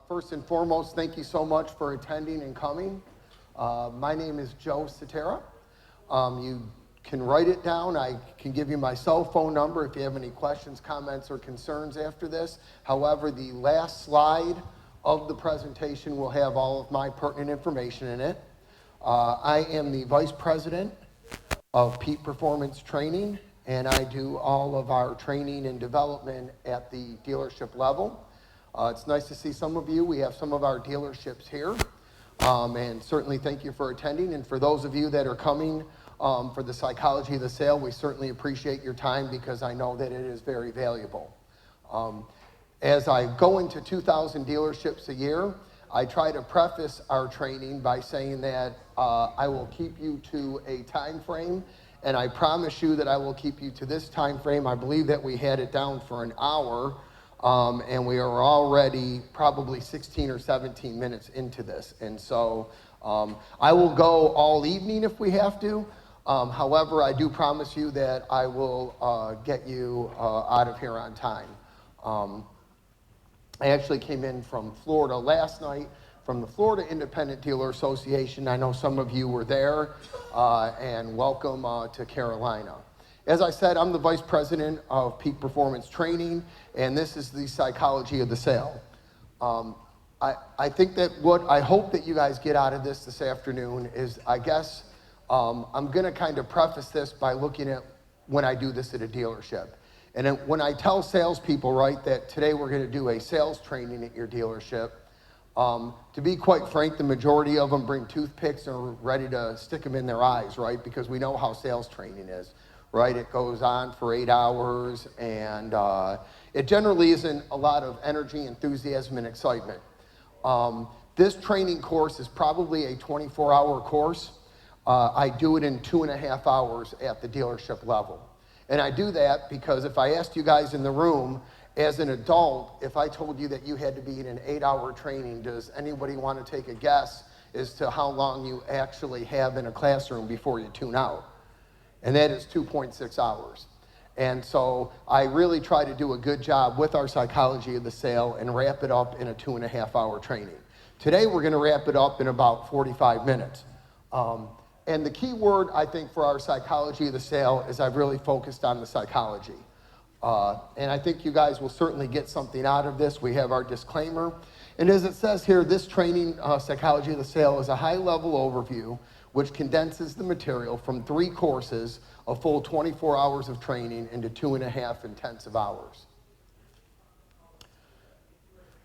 First and foremost, thank you so much for attending and coming. My name is Joe Cetera. You can write it down. I can give you my cell phone number if you have any questions, comments, or concerns after this. However, the last slide of the presentation will have all of my pertinent information in it. I am the Vice President of Peak Performance Training, and I do all of our training and development at the dealership level. It's nice to see some of you. We have some of our dealerships here, and certainly thank you for attending. And for those of you that are coming for the psychology of the sale, we certainly appreciate your time because I know that it is very valuable. As I go into 2,000 dealerships a year, I try to preface our training by saying that I will keep you to a time frame, and I promise you that I will keep you to this time frame. I believe that we had it down for an hour, and we are already probably 16 or 17 minutes into this. And so I will go all evening if we have to. However, I do promise you that I will get you out of here on time. I actually came in from Florida last night from the Florida Independent Dealer Association. I know some of you were there, and welcome to Carolina. As I said, I'm the Vice President of Peak Performance Training, and this is the psychology of the sale. I think that what I hope that you guys get out of this afternoon is, I guess, I'm going to kind of preface this by looking at when I do this at a dealership. And when I tell salespeople, right, that today we're going to do a sales training at your dealership, to be quite frank, the majority of them bring toothpicks and are ready to stick them in their eyes, right, because we know how sales training is. Right, it goes on for 8 hours, and it generally isn't a lot of energy, enthusiasm, and excitement. This training course is probably a 24-hour course. I do it in 2.5 hours at the dealership level. And I do that because if I asked you guys in the room, as an adult, if I told you that you had to be in an 8-hour training, does anybody want to take a guess as to how long you actually have in a classroom before you tune out? And that is 2.6 hours. And so I really try to do a good job with our psychology of the sale and wrap it up in a 2.5-hour training. Today we're going to wrap it up in about 45 minutes. And the key word, I think, for our psychology of the sale is I've really focused on the psychology. And I think you guys will certainly get something out of this. We have our disclaimer. And as it says here, this training, psychology of the sale, is a high-level overview which condenses the material from 3 courses, a full 24 hours of training, into 2.5 intensive hours.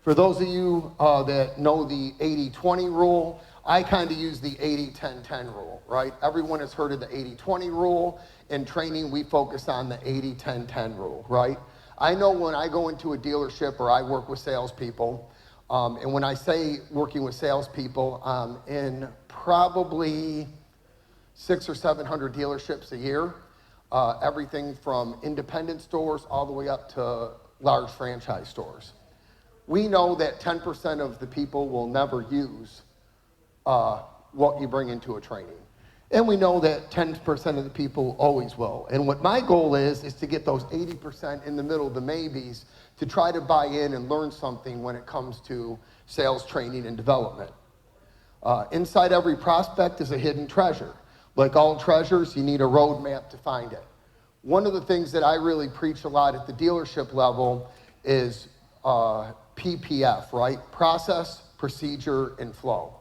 For those of you that know the 80-20 rule, I kind of use the 80-10-10 rule, right? Everyone has heard of the 80-20 rule. In training, we focus on the 80-10-10 rule, right? I know when I go into a dealership or I work with salespeople, and when I say working with salespeople, in probably 600 or 700 dealerships a year, everything from independent stores all the way up to large franchise stores. We know that 10% of the people will never use what you bring into a training. And we know that 10% of the people always will. And what my goal is to get those 80% in the middle, the maybes, to try to buy in and learn something when it comes to sales training and development. Inside every prospect is a hidden treasure. Like all treasures, you need a roadmap to find it. One of the things that I really preach a lot at the dealership level is PPF, right? Process, procedure, and flow.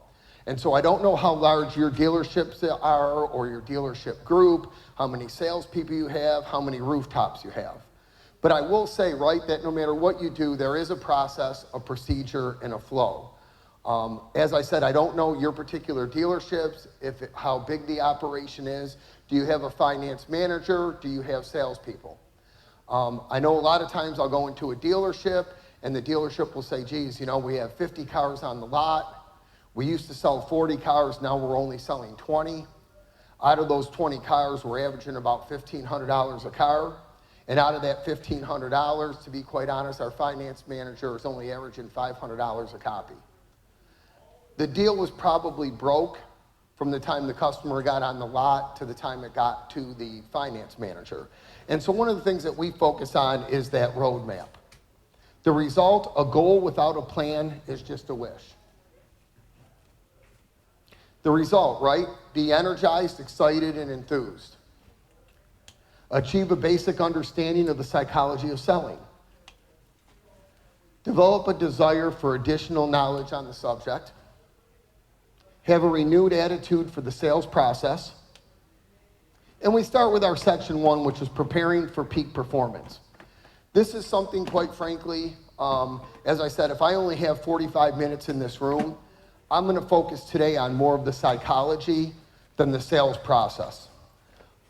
And so I don't know how large your dealerships are or your dealership group, how many salespeople you have, how many rooftops you have. But I will say, right, that no matter what you do, there is a process, a procedure, and a flow. As I said, I don't know your particular dealerships, how big the operation is. Do you have a finance manager? Do you have salespeople? I know a lot of times I'll go into a dealership, and the dealership will say, geez, you know, we have 50 cars on the lot. We used to sell 40 cars, now we're only selling 20. Out of those 20 cars, we're averaging about $1,500 a car. And out of that $1,500, to be quite honest, our finance manager is only averaging $500 a copy. The deal was probably broke from the time the customer got on the lot to the time it got to the finance manager. And so one of the things that we focus on is that roadmap. The result, a goal without a plan, is just a wish. The result, right? Be energized, excited, and enthused. Achieve a basic understanding of the psychology of selling. Develop a desire for additional knowledge on the subject. Have a renewed attitude for the sales process. And we start with our section 1, which is preparing for peak performance. This is something, quite frankly, as I said, if I only have 45 minutes in this room, I'm going to focus today on more of the psychology than the sales process.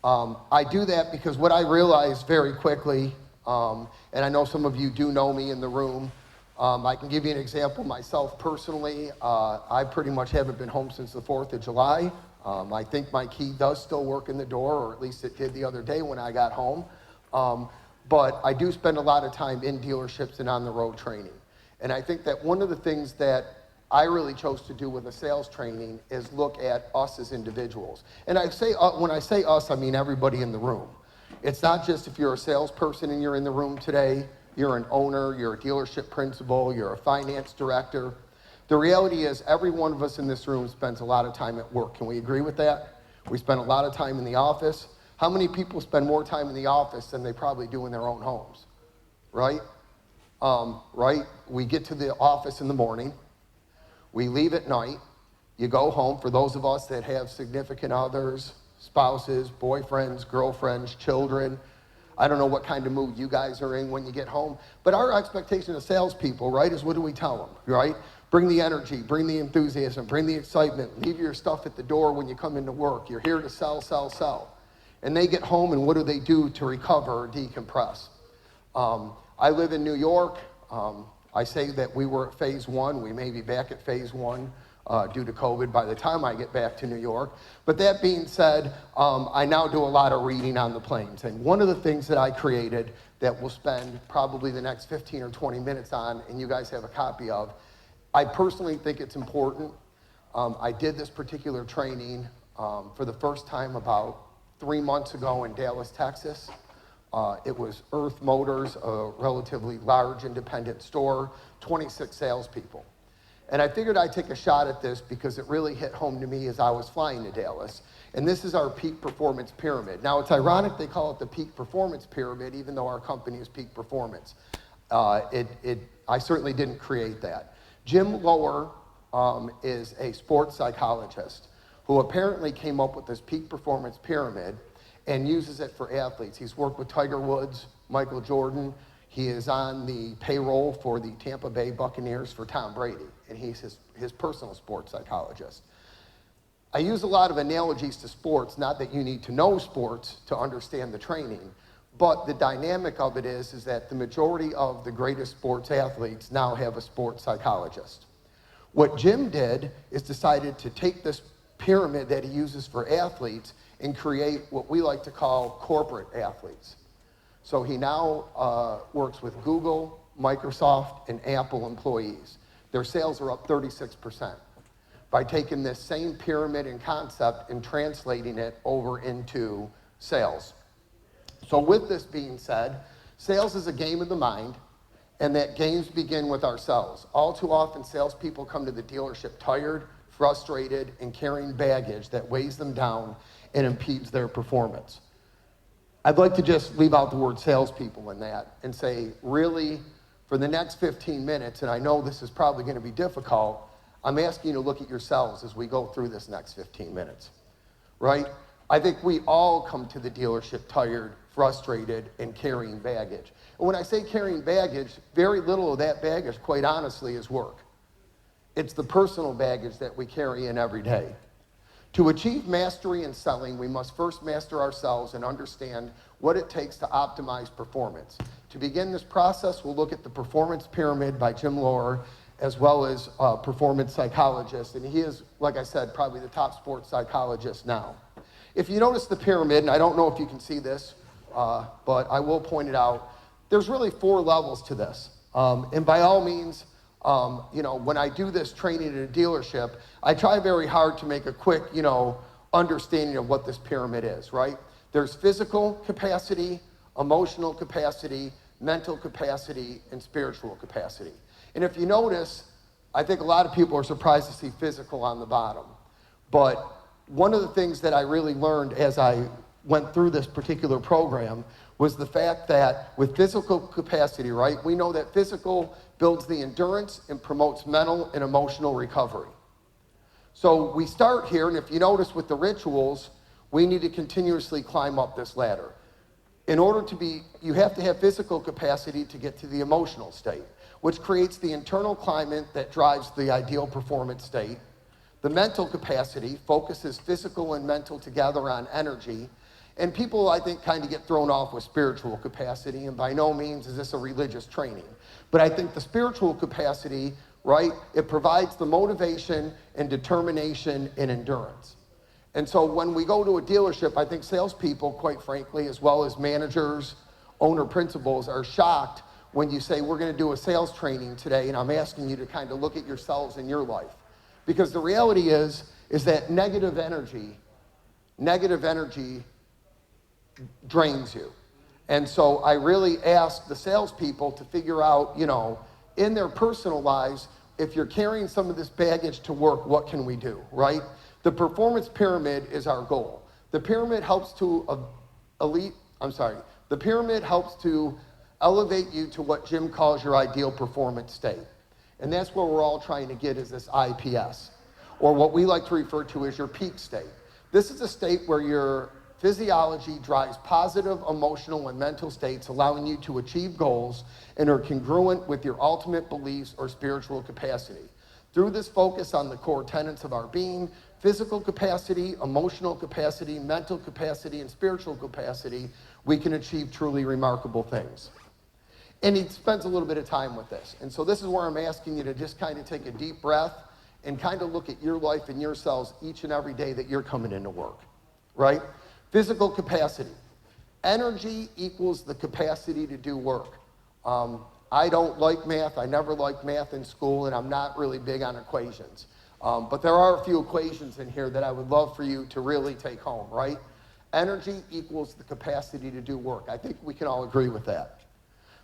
I do that because what I realized very quickly, and I know some of you do know me in the room, I can give you an example myself personally. I pretty much haven't been home since the 4th of July. I think my key does still work in the door, or at least it did the other day when I got home. But I do spend a lot of time in dealerships and on the road training. And I think that one of the things that I really chose to do with the sales training is look at us as individuals. And I say, when I say us, I mean everybody in the room. It's not just if you're a salesperson and you're in the room today, you're an owner, you're a dealership principal, you're a finance director. The reality is every one of us in this room spends a lot of time at work. Can we agree with that? We spend a lot of time in the office. How many people spend more time in the office than they probably do in their own homes, right? Right? We get to the office in the morning. We leave at night. You go home. For those of us that have significant others, spouses, boyfriends, girlfriends, children, I don't know what kind of mood you guys are in when you get home, but our expectation of salespeople, right, is what do we tell them, right? Bring the energy, bring the enthusiasm, bring the excitement, leave your stuff at the door when you come into work. You're here to sell, sell, sell. And they get home, and what do they do to recover or decompress? I live in New York. I say that we were at phase 1. We may be back at phase 1 due to COVID by the time I get back to New York. But that being said, I now do a lot of reading on the planes. And one of the things that I created that we'll spend probably the next 15 or 20 minutes on, and you guys have a copy of, I personally think it's important. I did this particular training for the first time about 3 months ago in Dallas, Texas. It was Earth Motors, a relatively large independent store, 26 salespeople. And I figured I'd take a shot at this because it really hit home to me as I was flying to Dallas. And this is our peak performance pyramid. Now, it's ironic they call it the peak performance pyramid, even though our company is peak performance. I certainly didn't create that. Jim Lohr is a sports psychologist who apparently came up with this peak performance pyramid and uses it for athletes. He's worked with Tiger Woods, Michael Jordan. He is on the payroll for the Tampa Bay Buccaneers for Tom Brady, and he's his personal sports psychologist. I use a lot of analogies to sports, not that you need to know sports to understand the training, but the dynamic of it is that the majority of the greatest sports athletes now have a sports psychologist. What Jim did is decided to take this pyramid that he uses for athletes and create what we like to call corporate athletes. So he now works with Google, Microsoft, and Apple employees. Their sales are up 36% by taking this same pyramid and concept and translating it over into sales. So with this being said, sales is a game of the mind, and that games begin with ourselves. All too often, salespeople come to the dealership tired, frustrated, and carrying baggage that weighs them down and impedes their performance. I'd like to just leave out the word salespeople in that and say, really, for the next 15 minutes, and I know this is probably going to be difficult, I'm asking you to look at yourselves as we go through this next 15 minutes, right? I think we all come to the dealership tired, frustrated, and carrying baggage. And when I say carrying baggage, very little of that baggage, quite honestly, is work. It's the personal baggage that we carry in every day. To achieve mastery in selling, we must first master ourselves and understand what it takes to optimize performance. To begin this process, we'll look at the Performance Pyramid by Jim Lohr, as well as a performance psychologist. And he is, like I said, probably the top sports psychologist now. If you notice the pyramid, and I don't know if you can see this, but I will point it out, there's really 4 levels to this. And by all means, when I do this training at a dealership, I try very hard to make a quick, understanding of what this pyramid is, right? There's physical capacity, emotional capacity, mental capacity, and spiritual capacity. And if you notice, I think a lot of people are surprised to see physical on the bottom. But one of the things that I really learned as I went through this particular program was the fact that with physical capacity, right, we know that physical builds the endurance and promotes mental and emotional recovery. So we start here, and if you notice with the rituals, we need to continuously climb up this ladder. In order to be, you have to have physical capacity to get to the emotional state, which creates the internal climate that drives the ideal performance state. The mental capacity focuses physical and mental together on energy. And people, I think, kind of get thrown off with spiritual capacity, and by no means is this a religious training. But I think the spiritual capacity, right, it provides the motivation and determination and endurance. And so when we go to a dealership, I think salespeople, quite frankly, as well as managers, owner principals, are shocked when you say, we're going to do a sales training today, and I'm asking you to kind of look at yourselves in your life. Because the reality is that negative energy drains you. And so I really ask the salespeople to figure out, you know, in their personal lives, if you're carrying some of this baggage to work, what can we do, right? The performance pyramid is our goal. The pyramid helps to the pyramid helps to elevate you to what Jim calls your ideal performance state. And that's where we're all trying to get, is this IPS, or what we like to refer to as your peak state. This is a state where your physiology drives positive emotional and mental states, allowing you to achieve goals and are congruent with your ultimate beliefs or spiritual capacity. Through this focus on the core tenets of our being, physical capacity, emotional capacity, mental capacity, and spiritual capacity, we can achieve truly remarkable things. And he spends a little bit of time with this. And so this is where I'm asking you to just kind of take a deep breath and kind of look at your life and yourselves each and every day that you're coming into work, right? Physical capacity. Energy equals the capacity to do work. I don't like math. I never liked math in school, and I'm not really big on equations. But there are a few equations in here that I would love for you to really take home, right? Energy equals the capacity to do work. I think we can all agree with that.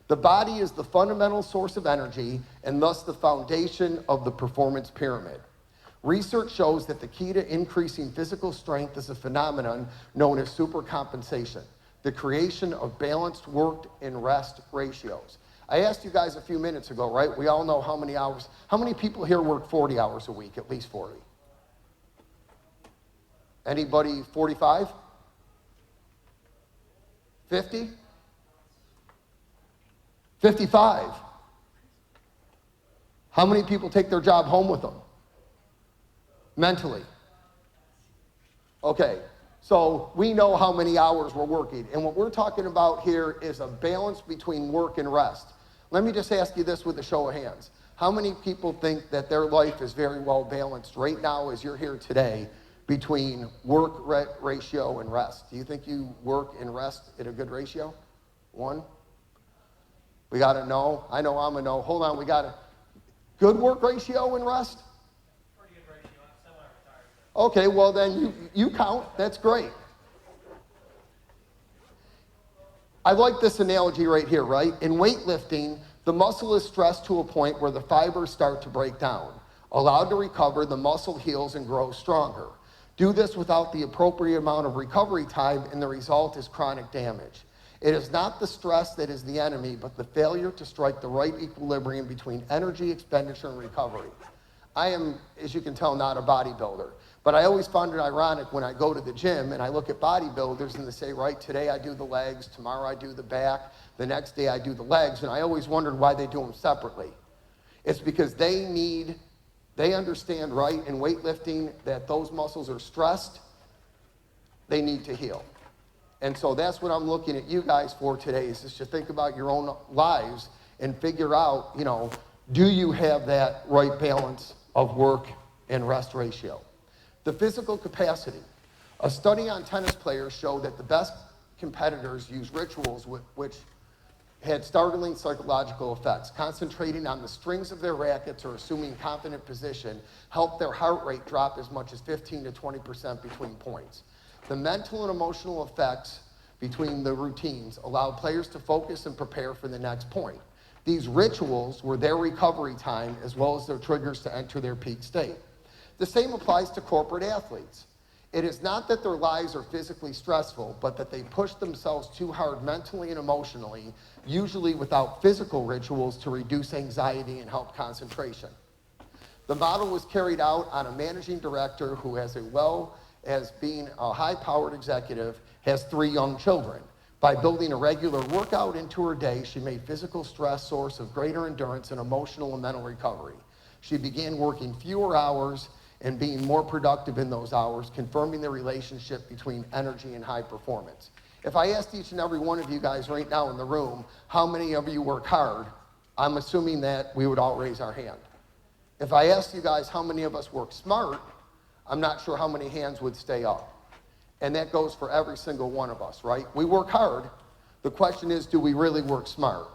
The body is the fundamental source of energy and thus the foundation of the performance pyramid. Research shows that the key to increasing physical strength is a phenomenon known as supercompensation, the creation of balanced work and rest ratios. I asked you guys a few minutes ago, right? We all know how many hours. How many people here work 40 hours a week, at least 40? Anybody 45? 50? 55? How many people take their job home with them? Mentally. Okay, so we know how many hours we're working. And what we're talking about here is a balance between work and rest. Let me just ask you this with a show of hands. How many people think that their life is very well balanced right now as you're here today between work ratio and rest? Do you think you work and rest at a good ratio? One? We got a no. I know I'm a no. Hold on, we got a good work ratio and rest? Okay, well then you count. That's great. I like this analogy right here, right? In weightlifting, the muscle is stressed to a point where the fibers start to break down. Allowed to recover, the muscle heals and grows stronger. Do this without the appropriate amount of recovery time, and the result is chronic damage. It is not the stress that is the enemy, but the failure to strike the right equilibrium between energy, expenditure, and recovery. I am, as you can tell, not a bodybuilder. But I always found it ironic when I go to the gym and I look at bodybuilders and they say, right, today I do the legs, tomorrow I do the back, the next day I do the legs, and I always wondered why they do them separately. It's because they understand, right, in weightlifting that those muscles are stressed, they need to heal. And so that's what I'm looking at you guys for today, is just to think about your own lives and figure out, you know, do you have that right balance of work and rest ratio? The physical capacity. A study on tennis players showed that the best competitors use rituals which had startling psychological effects. Concentrating on the strings of their rackets or assuming confident position helped their heart rate drop as much as 15 to 20% between points. The mental and emotional effects between the routines allowed players to focus and prepare for the next point. These rituals were their recovery time as well as their triggers to enter their peak state. The same applies to corporate athletes. It is not that their lives are physically stressful, but that they push themselves too hard mentally and emotionally, usually without physical rituals to reduce anxiety and help concentration. The model was carried out on a managing director who, as well as being a high-powered executive, has 3 young children. By building a regular workout into her day, she made physical stress source of greater endurance and emotional and mental recovery. She began working fewer hours and being more productive in those hours, confirming the relationship between energy and high performance. If I asked each and every one of you guys right now in the room, how many of you work hard, I'm assuming that we would all raise our hand. If I asked you guys how many of us work smart, I'm not sure how many hands would stay up. And that goes for every single one of us, right? We work hard. The question is, do we really work smart?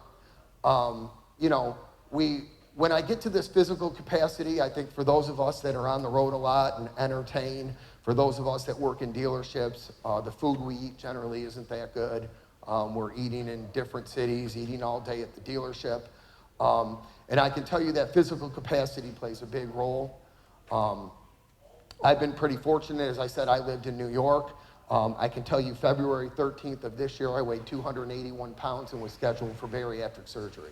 When I get to this physical capacity, I think for those of us that are on the road a lot and entertain, for those of us that work in dealerships, the food we eat generally isn't that good. We're eating in different cities, eating all day at the dealership. And I can tell you that physical capacity plays a big role. I've been pretty fortunate. As I said, I lived in New York. I can tell you February 13th of this year, I weighed 281 pounds and was scheduled for bariatric surgery.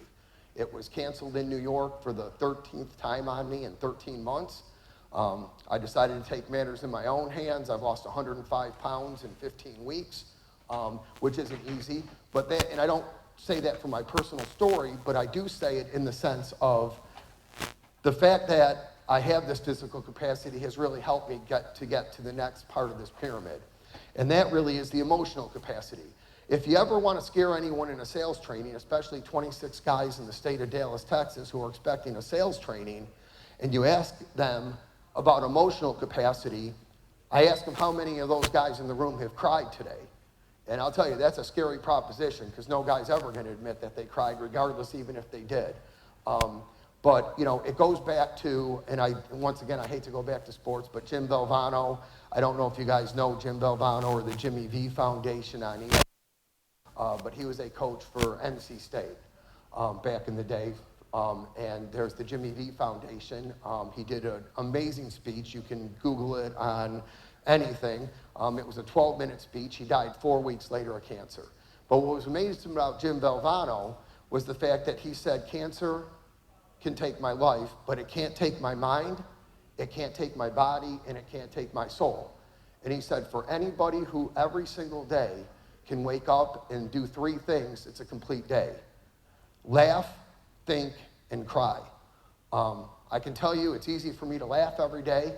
It was canceled in New York for the 13th time on me in 13 months. I decided to take matters in my own hands. I've lost 105 pounds in 15 weeks, which isn't easy. And I don't say that for my personal story, but I do say it in the sense of the fact that I have this physical capacity has really helped me get to the next part of this pyramid. And that really is the emotional capacity. If you ever want to scare anyone in a sales training, especially 26 guys in the state of Dallas, Texas, who are expecting a sales training, and you ask them about emotional capacity, I ask them how many of those guys in the room have cried today. And I'll tell you, that's a scary proposition because no guy's ever going to admit that they cried, regardless, even if they did. But, it goes back to, and once again, I hate to go back to sports, but Jim Valvano, I don't know if you guys know Jim Valvano or the Jimmy V Foundation on EXPO. But he was a coach for NC State back in the day. And there's the Jimmy V Foundation. He did an amazing speech. You can Google it on anything. It was a 12-minute speech. He died 4 weeks later of cancer. But what was amazing about Jim Valvano was the fact that he said, cancer can take my life, but it can't take my mind, it can't take my body, and it can't take my soul. And he said, for anybody who every single day can wake up and do 3 things, it's a complete day. Laugh, think, and cry. I can tell you it's easy for me to laugh every day.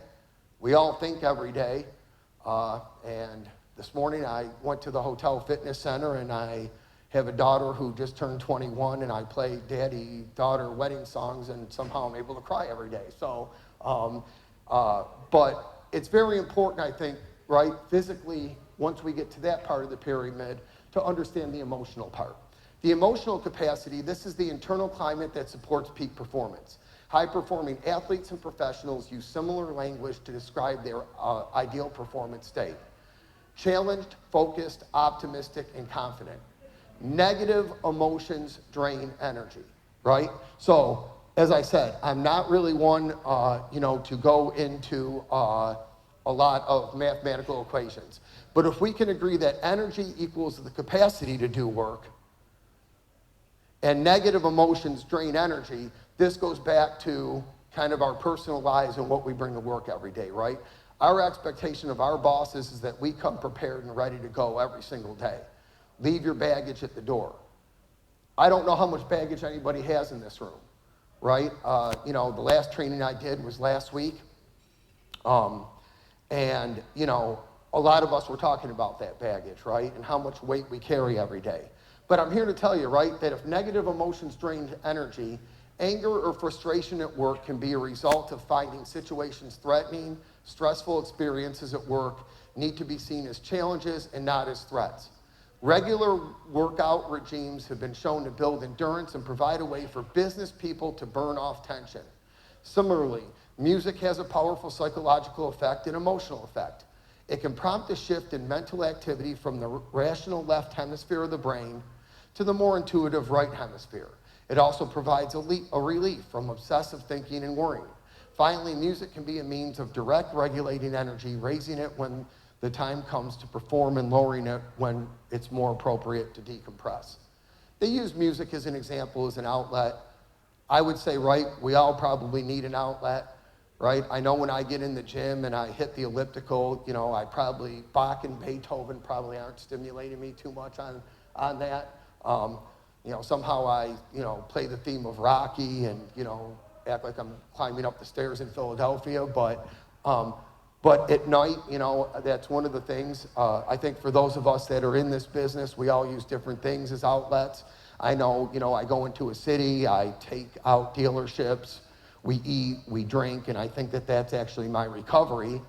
We all think every day. And this morning I went to the hotel fitness center and I have a daughter who just turned 21 and I play daddy-daughter wedding songs and somehow I'm able to cry every day. So, but it's very important, I think, right, physically, once we get to that part of the pyramid, to understand the emotional part. The emotional capacity, this is the internal climate that supports peak performance. High-performing athletes and professionals use similar language to describe their ideal performance state. Challenged, focused, optimistic, and confident. Negative emotions drain energy, right? So, as I said, I'm not really one, to go into a lot of mathematical equations. But if we can agree that energy equals the capacity to do work, and negative emotions drain energy, this goes back to kind of our personal lives and what we bring to work every day, right? Our expectation of our bosses is that we come prepared and ready to go every single day. Leave your baggage at the door. I don't know how much baggage anybody has in this room, right? The last training I did was last week. And a lot of us were talking about that baggage, right? And how much weight we carry every day. But I'm here to tell you, right, that if negative emotions drain energy, anger or frustration at work can be a result of finding situations threatening. Stressful experiences at work need to be seen as challenges and not as threats. Regular workout regimes have been shown to build endurance and provide a way for business people to burn off tension. Similarly, music has a powerful psychological effect and emotional effect. It can prompt a shift in mental activity from the rational left hemisphere of the brain to the more intuitive right hemisphere. It also provides a relief from obsessive thinking and worrying. Finally, music can be a means of direct regulating energy, raising it when the time comes to perform and lowering it when it's more appropriate to decompress. They use music as an example, as an outlet. I would say, right, we all probably need an outlet, right? I know when I get in the gym and I hit the elliptical, I probably, Bach and Beethoven probably aren't stimulating me too much on that. Somehow I, play the theme of Rocky and, act like I'm climbing up the stairs in Philadelphia, but at night, that's one of the things. I think for those of us that are in this business, we all use different things as outlets. I know, I go into a city, I take out dealerships, we eat, we drink, and I think that that's actually my recovery,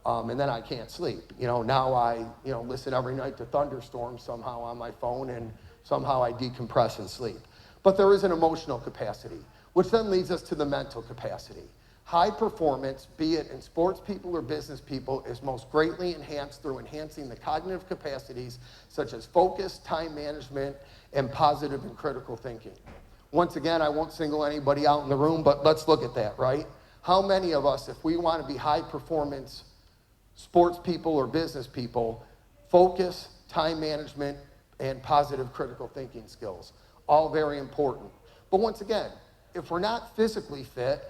and then I can't sleep. Now I, listen every night to thunderstorms somehow on my phone, and somehow I decompress and sleep. But there is an emotional capacity, which then leads us to the mental capacity. High performance, be it in sports people or business people, is most greatly enhanced through enhancing the cognitive capacities such as focus, time management, and positive and critical thinking. Once again, I won't single anybody out in the room, but let's look at that, right? How many of us, if we want to be high performance sports people or business people, focus, time management, and positive critical thinking skills, all very important. But once again, if we're not physically fit,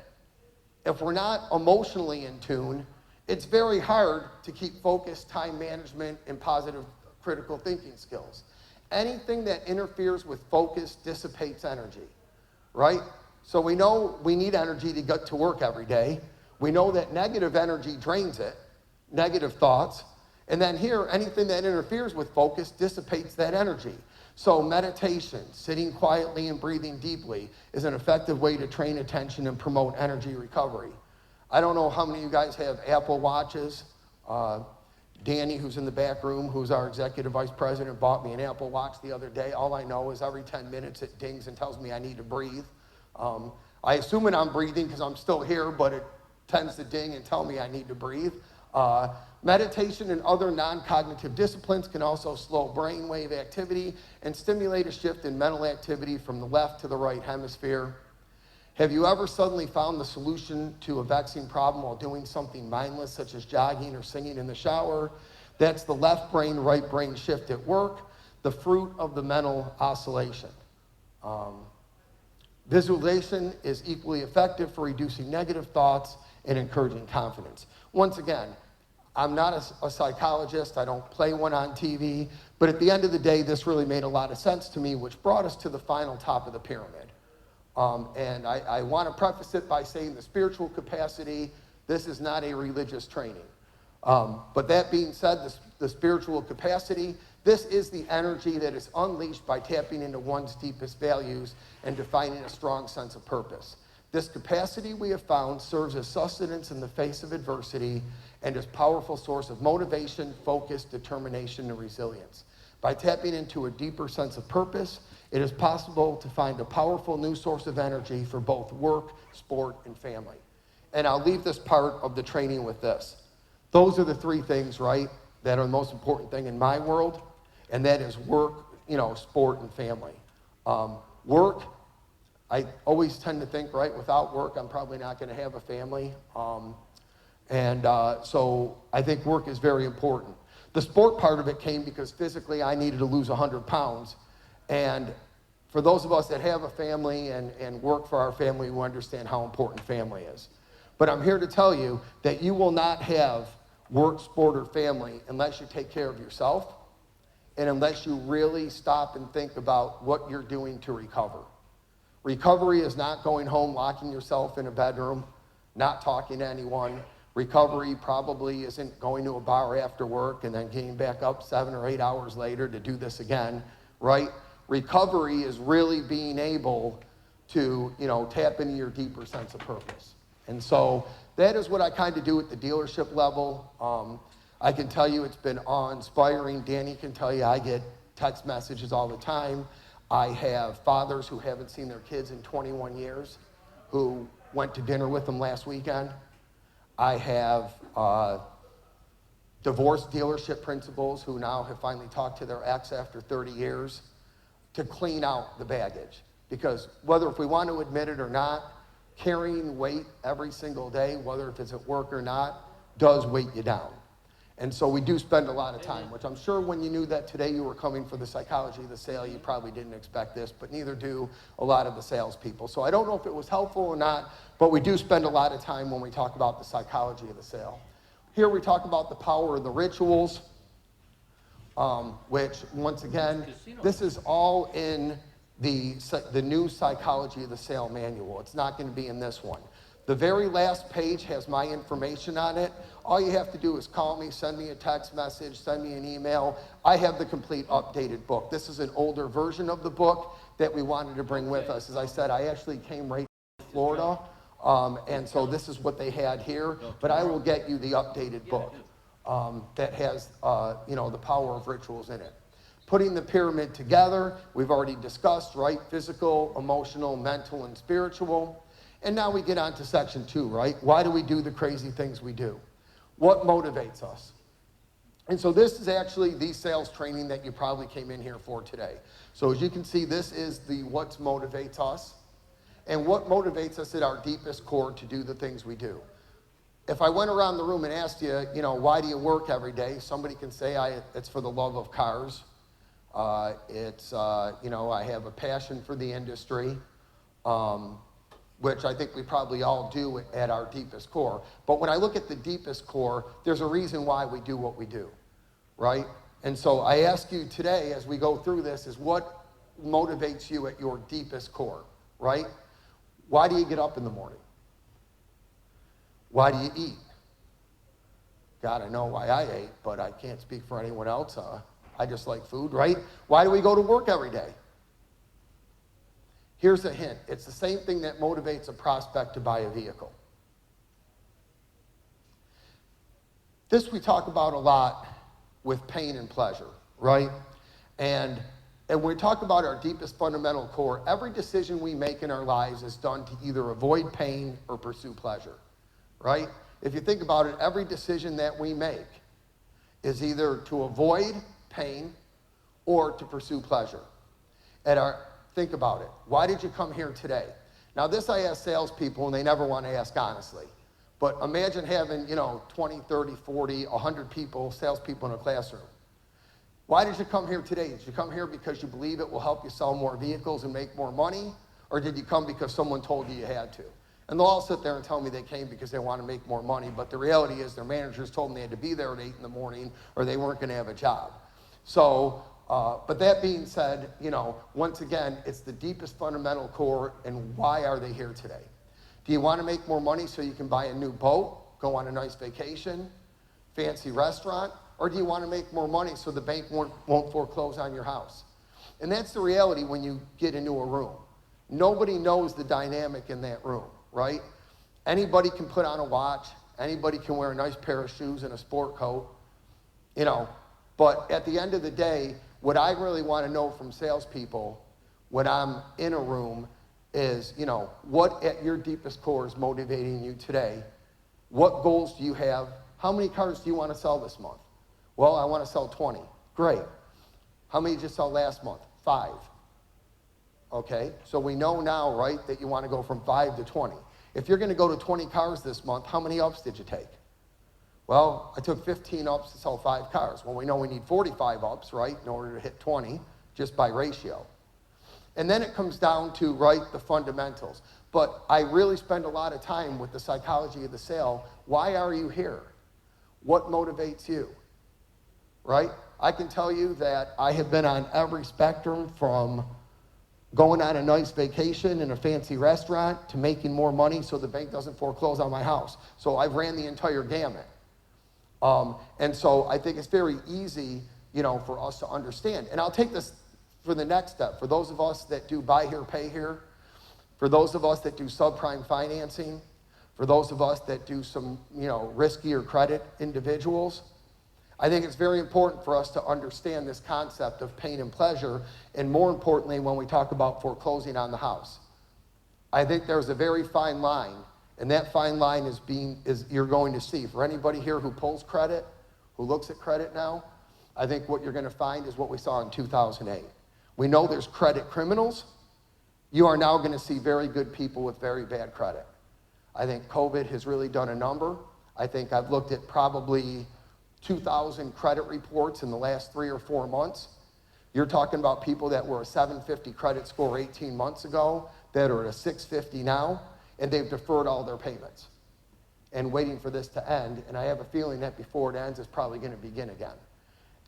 if we're not emotionally in tune, it's very hard to keep focus, time management, and positive critical thinking skills. Anything that interferes with focus dissipates energy, right? So we know we need energy to get to work every day. We know that negative energy drains it, negative thoughts. And then here, anything that interferes with focus dissipates that energy. So meditation, sitting quietly and breathing deeply, is an effective way to train attention and promote energy recovery. I don't know how many of you guys have Apple Watches. Danny, who's in the back room, who's our executive vice president, bought me an Apple Watch the other day. All I know is every 10 minutes it dings and tells me I need to breathe. I assume that I'm breathing because I'm still here, but it tends to ding and tell me I need to breathe. Meditation and other non-cognitive disciplines can also slow brainwave activity and stimulate a shift in mental activity from the left to the right hemisphere. Have you ever suddenly found the solution to a vexing problem while doing something mindless, such as jogging or singing in the shower? That's the left brain, right brain shift at work, the fruit of the mental oscillation. Visualization is equally effective for reducing negative thoughts and encouraging confidence. Once again, I'm not a psychologist, I don't play one on TV, but at the end of the day, this really made a lot of sense to me, which brought us to the final top of the pyramid. And I want to preface it by saying the spiritual capacity, this is not a religious training. But that being said, the spiritual capacity, this is the energy that is unleashed by tapping into one's deepest values and defining a strong sense of purpose. This capacity, we have found, serves as sustenance in the face of adversity and as a powerful source of motivation, focus, determination, and resilience. By tapping into a deeper sense of purpose, it is possible to find a powerful new source of energy for both work, sport, and family. And I'll leave this part of the training with this. Those are the three things, right, that are the most important thing in my world, and that is work, sport, and family. Work, I always tend to think, right, without work, I'm probably not going to have a family. So I think work is very important. The sport part of it came because physically I needed to lose 100 pounds. And for those of us that have a family and work for our family, we understand how important family is. But I'm here to tell you that you will not have work, sport, or family unless you take care of yourself and unless you really stop and think about what you're doing to recover. Recovery is not going home, locking yourself in a bedroom, not talking to anyone. Recovery probably isn't going to a bar after work and then getting back up 7 or 8 hours later to do this again, right? Recovery is really being able to, tap into your deeper sense of purpose. And so that is what I kind of do at the dealership level. I can tell you it's been awe-inspiring. Danny can tell you I get text messages all the time. I have fathers who haven't seen their kids in 21 years who went to dinner with them last weekend. I have divorced dealership principals who now have finally talked to their ex after 30 years to clean out the baggage. Because whether if we want to admit it or not, carrying weight every single day, whether if it's at work or not, does weight you down. And so we do spend a lot of time, which I'm sure when you knew that today you were coming for the psychology of the sale, you probably didn't expect this, but neither do a lot of the salespeople. So I don't know if it was helpful or not, but we do spend a lot of time when we talk about the psychology of the sale. Here we talk about the power of the rituals, which once again, this is all in the new psychology of the sale manual. It's not going to be in this one. The very last page has my information on it. All you have to do is call me, send me a text message, send me an email. I have the complete updated book. This is an older version of the book that we wanted to bring with us. As I said, I actually came right from Florida, and so this is what they had here. But I will get you the updated book that has the power of rituals in it. Putting the pyramid together, we've already discussed, right? Physical, emotional, mental, and spiritual. And now we get on to section 2, right? Why do we do the crazy things we do? What motivates us? And so this is actually the sales training that you probably came in here for today. So as you can see, this is the what motivates us and what motivates us at our deepest core to do the things we do. If I went around the room and asked you, why do you work every day? Somebody can say, it's for the love of cars. I have a passion for the industry. Which I think we probably all do at our deepest core. But when I look at the deepest core, there's a reason why we do what we do, right? And so I ask you today, as we go through this, is what motivates you at your deepest core, right? Why do you get up in the morning? Why do you eat? God, I know why I ate, but I can't speak for anyone else. I just like food, right? Why do we go to work every day? Here's a hint. It's the same thing that motivates a prospect to buy a vehicle. This we talk about a lot with pain and pleasure, right? And when we talk about our deepest fundamental core, every decision we make in our lives is done to either avoid pain or pursue pleasure, right? If you think about it, every decision that we make is either to avoid pain or to pursue pleasure. Think about it. Why did you come here today? Now, this I ask salespeople, and they never want to ask honestly. But imagine having, 20, 30, 40, 100 people, salespeople in a classroom. Why did you come here today? Did you come here because you believe it will help you sell more vehicles and make more money? Or did you come because someone told you you had to? And they'll all sit there and tell me they came because they want to make more money. But the reality is their managers told them they had to be there at 8 in the morning or they weren't going to have a job. So, but that being said, once again, it's the deepest fundamental core, and why are they here today? Do you want to make more money so you can buy a new boat, go on a nice vacation, fancy restaurant, or do you want to make more money so the bank won't foreclose on your house? And that's the reality when you get into a room. Nobody knows the dynamic in that room, right? Anybody can put on a watch, anybody can wear a nice pair of shoes and a sport coat, but at the end of the day, what I really want to know from salespeople when I'm in a room is, what at your deepest core is motivating you today? What goals do you have? How many cars do you want to sell this month? Well, I want to sell 20. Great. How many did you sell last month? 5. Okay, so we know now, right, that you want to go from 5 to 20. If you're going to go to 20 cars this month, how many ups did you take? Well, I took 15 ups to sell 5 cars. Well, we know we need 45 ups, right, in order to hit 20, just by ratio. And then it comes down to, right, the fundamentals. But I really spend a lot of time with the psychology of the sale. Why are you here? What motivates you, right? I can tell you that I have been on every spectrum from going on a nice vacation in a fancy restaurant to making more money so the bank doesn't foreclose on my house. So I've ran the entire gamut. And so I think it's very easy, for us to understand. And I'll take this for the next step. For those of us that do buy here, pay here, for those of us that do subprime financing, for those of us that do some, riskier credit individuals, I think it's very important for us to understand this concept of pain and pleasure, and more importantly, when we talk about foreclosing on the house. I think there's a very fine line, and that fine line is you're going to see. For anybody here who pulls credit who looks at credit now, I think what you're going to find is what we saw in 2008. We know there's credit criminals. You are now going to see very good people with very bad credit. I think COVID has really done a number. I think I've looked at probably 2,000 credit reports in the last 3 or 4 months. You're talking about people that were a 750 credit score 18 months ago that are at a 650 now, and they've deferred all their payments and waiting for this to end. And I have a feeling that before it ends, it's probably going to begin again.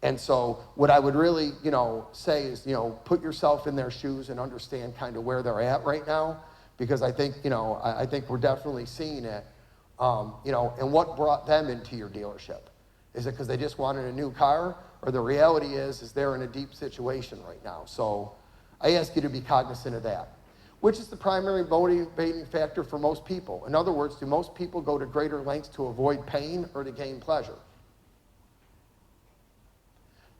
And so what I would really, say is, put yourself in their shoes and understand kind of where they're at right now, because I think, I think we're definitely seeing it, and what brought them into your dealership? Is it because they just wanted a new car? Or the reality is they're in a deep situation right now. So I ask you to be cognizant of that. Which is the primary motivating factor for most people? In other words, do most people go to greater lengths to avoid pain or to gain pleasure?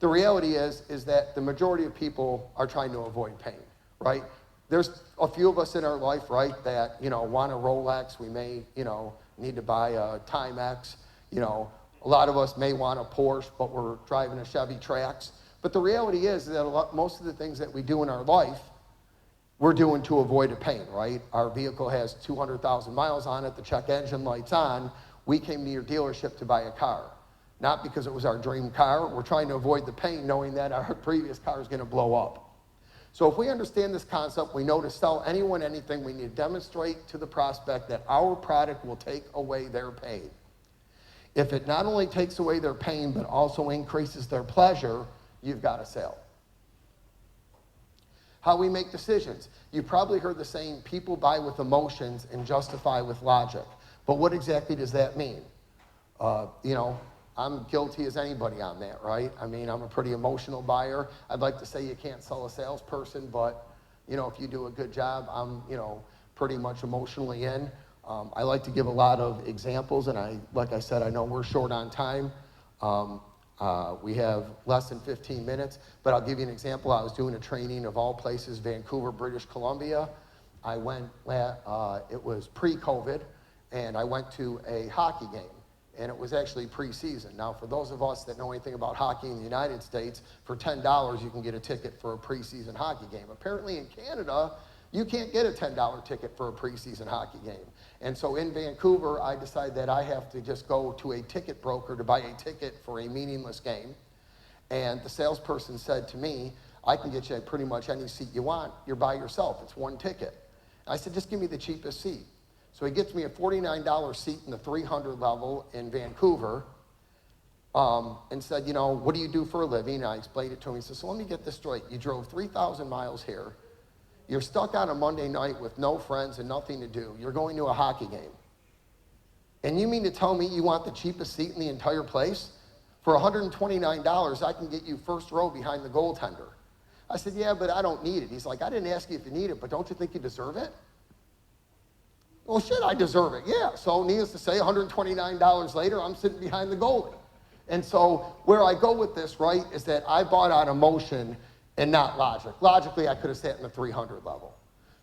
The reality is that the majority of people are trying to avoid pain, right? There's a few of us in our life, right, that, want a Rolex. We may, need to buy a Timex. A lot of us may want a Porsche, but we're driving a Chevy Trax. But the reality is that most of the things that we do in our life, we're doing to avoid a pain, right? Our vehicle has 200,000 miles on it. The check engine light's on. We came to your dealership to buy a car. Not because it was our dream car. We're trying to avoid the pain knowing that our previous car is going to blow up. So if we understand this concept, we know to sell anyone anything, we need to demonstrate to the prospect that our product will take away their pain. If it not only takes away their pain, but also increases their pleasure, you've got a sale. How we make decisions. You've probably heard the saying, people buy with emotions and justify with logic. But what exactly does that mean? I'm guilty as anybody on that, right? I mean, I'm a pretty emotional buyer. I'd like to say you can't sell a salesperson, but, if you do a good job, I'm, pretty much emotionally in. I like to give a lot of examples, and like I said, I know we're short on time. We have less than 15 minutes, but I'll give you an example. I was doing a training of all places, Vancouver, British Columbia. I went, it was pre-COVID, and I went to a hockey game. And it was actually preseason. Now, for those of us that know anything about hockey in the United States, for $10, you can get a ticket for a preseason hockey game. Apparently in Canada, you can't get a $10 ticket for a preseason hockey game. And so in Vancouver, I decided that I have to just go to a ticket broker to buy a ticket for a meaningless game. And the salesperson said to me, I can get you pretty much any seat you want. You're by yourself. It's one ticket. I said, just give me the cheapest seat. So he gets me a $49 seat in the 300 level in Vancouver, and said, what do you do for a living? And I explained it to him. He said, so let me get this straight. You drove 3,000 miles here. You're stuck on a Monday night with no friends and nothing to do. You're going to a hockey game. And you mean to tell me you want the cheapest seat in the entire place? For $129, I can get you first row behind the goaltender. I said, yeah, but I don't need it. He's like, I didn't ask you if you need it, but don't you think you deserve it? Well, shit, I deserve it, yeah. So needless to say, $129 later, I'm sitting behind the goalie. And so where I go with this, right, is that I bought on emotion and not logic. Logically, I could have sat in the 300 level.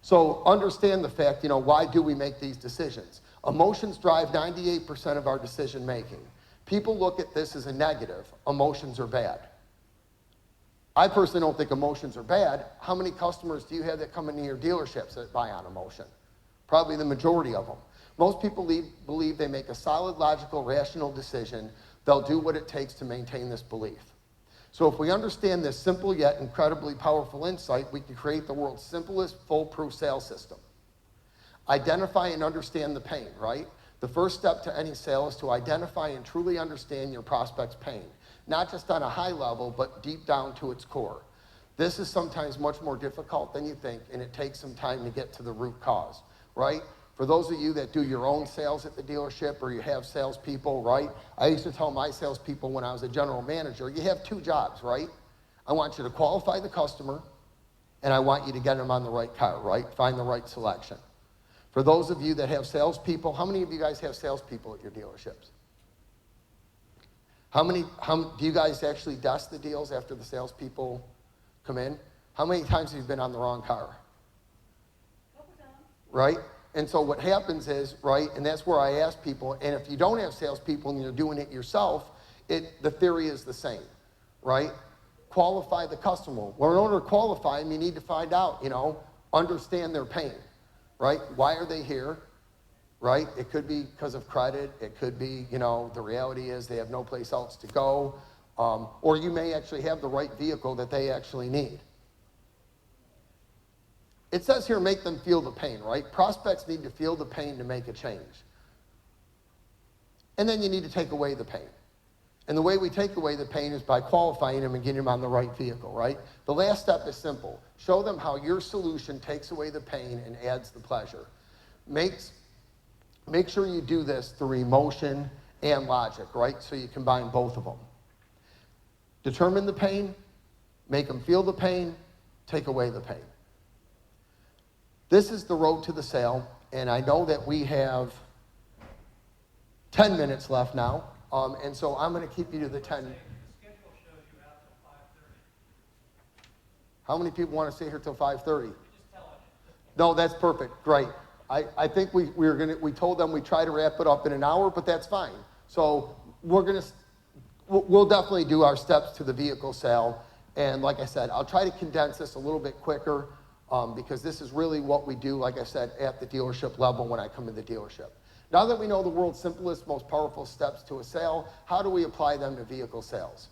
So understand the fact, why do we make these decisions? Emotions drive 98% of our decision making. People look at this as a negative. Emotions are bad. I personally don't think emotions are bad. How many customers do you have that come into your dealerships that buy on emotion? Probably the majority of them. Most people believe they make a solid, logical, rational decision. They'll do what it takes to maintain this belief. So if we understand this simple yet incredibly powerful insight, we can create the world's simplest, foolproof sales system. Identify and understand the pain, right? The first step to any sale is to identify and truly understand your prospect's pain, not just on a high level, but deep down to its core. This is sometimes much more difficult than you think, and it takes some time to get to the root cause. Right? For those of you that do your own sales at the dealership or you have salespeople, right? I used to tell my salespeople when I was a general manager, you have two jobs, right? I want you to qualify the customer, and I want you to get them on the right car, right? Find the right selection. For those of you that have salespeople, how many of you guys have salespeople at your dealerships? Do you guys actually desk the deals after the salespeople come in? How many times have you been on the wrong car? Right? And so what happens is, right, and that's where I ask people, and if you don't have salespeople and you're doing it yourself, the theory is the same, right? Qualify the customer. Well, in order to qualify them, you need to find out, understand their pain, right? Why are they here, right? It could be because of credit. It could be, the reality is they have no place else to go. Or you may actually have the right vehicle that they actually need. It says here, make them feel the pain, right? Prospects need to feel the pain to make a change. And then you need to take away the pain. And the way we take away the pain is by qualifying them and getting them on the right vehicle, right? The last step is simple. Show them how your solution takes away the pain and adds the pleasure. Make sure you do this through emotion and logic, right? So you combine both of them. Determine the pain, make them feel the pain, take away the pain. This is the road to the sale, and I know that we have 10 minutes left now. And so I'm going to keep you to the 10. The schedule shows you out till 5:30. How many people want to stay here till 5:30? Just tell it. No, that's perfect. Great. I think we told them we try to wrap it up in an hour, but that's fine. So we'll definitely do our steps to the vehicle sale. And like I said, I'll try to condense this a little bit quicker because this is really what we do, like I said, at the dealership level when I come to the dealership. Now that we know the world's simplest, most powerful steps to a sale, how do we apply them to vehicle sales,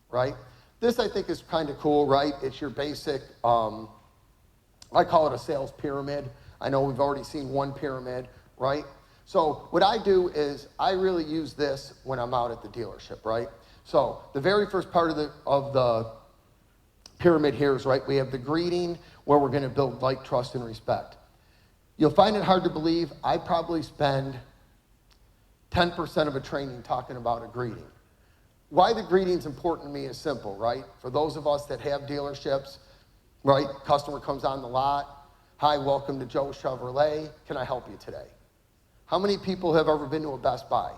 right? This, I think, is kind of cool, right? It's your basic, I call it a sales pyramid. I know we've already seen one pyramid, right? So what I do is I really use this when I'm out at the dealership, right? So the very first part of the pyramid here is, right, we have the greeting where we're going to build like, trust, and respect. You'll find it hard to believe, I probably spend 10% of a training talking about a greeting. Why the greeting's important to me is simple, right? For those of us that have dealerships, right? Customer comes on the lot. Hi, welcome to Joe Chevrolet. Can I help you today? How many people have ever been to a Best Buy?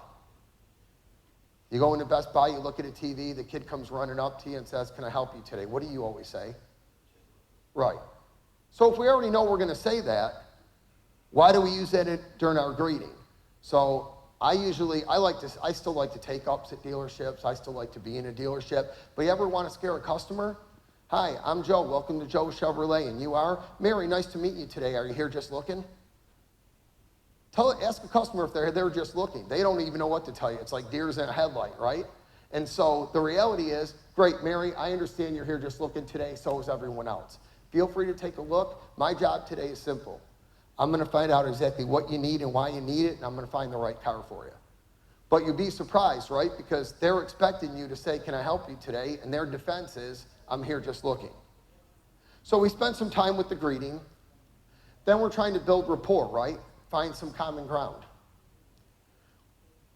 You go into Best Buy, you look at a TV, the kid comes running up to you and says, can I help you today? What do you always say? Right. So if we already know we're going to say that, why do we use that during our greeting? So I still like to take ups at dealerships. I still like to be in a dealership. But you ever want to scare a customer? Hi, I'm Joe. Welcome to Joe Chevrolet. And you are? Mary, nice to meet you today. Are you here just looking? Ask a customer if they're there just looking. They don't even know what to tell you. It's like deers in a headlight, right? And so the reality is, great, Mary, I understand you're here just looking today. So is everyone else. Feel free to take a look. My job today is simple. I'm going to find out exactly what you need and why you need it, and I'm going to find the right car for you. But you'd be surprised, right? Because they're expecting you to say, can I help you today? And their defense is, I'm here just looking. So we spent some time with the greeting. Then we're trying to build rapport, right? Find some common ground.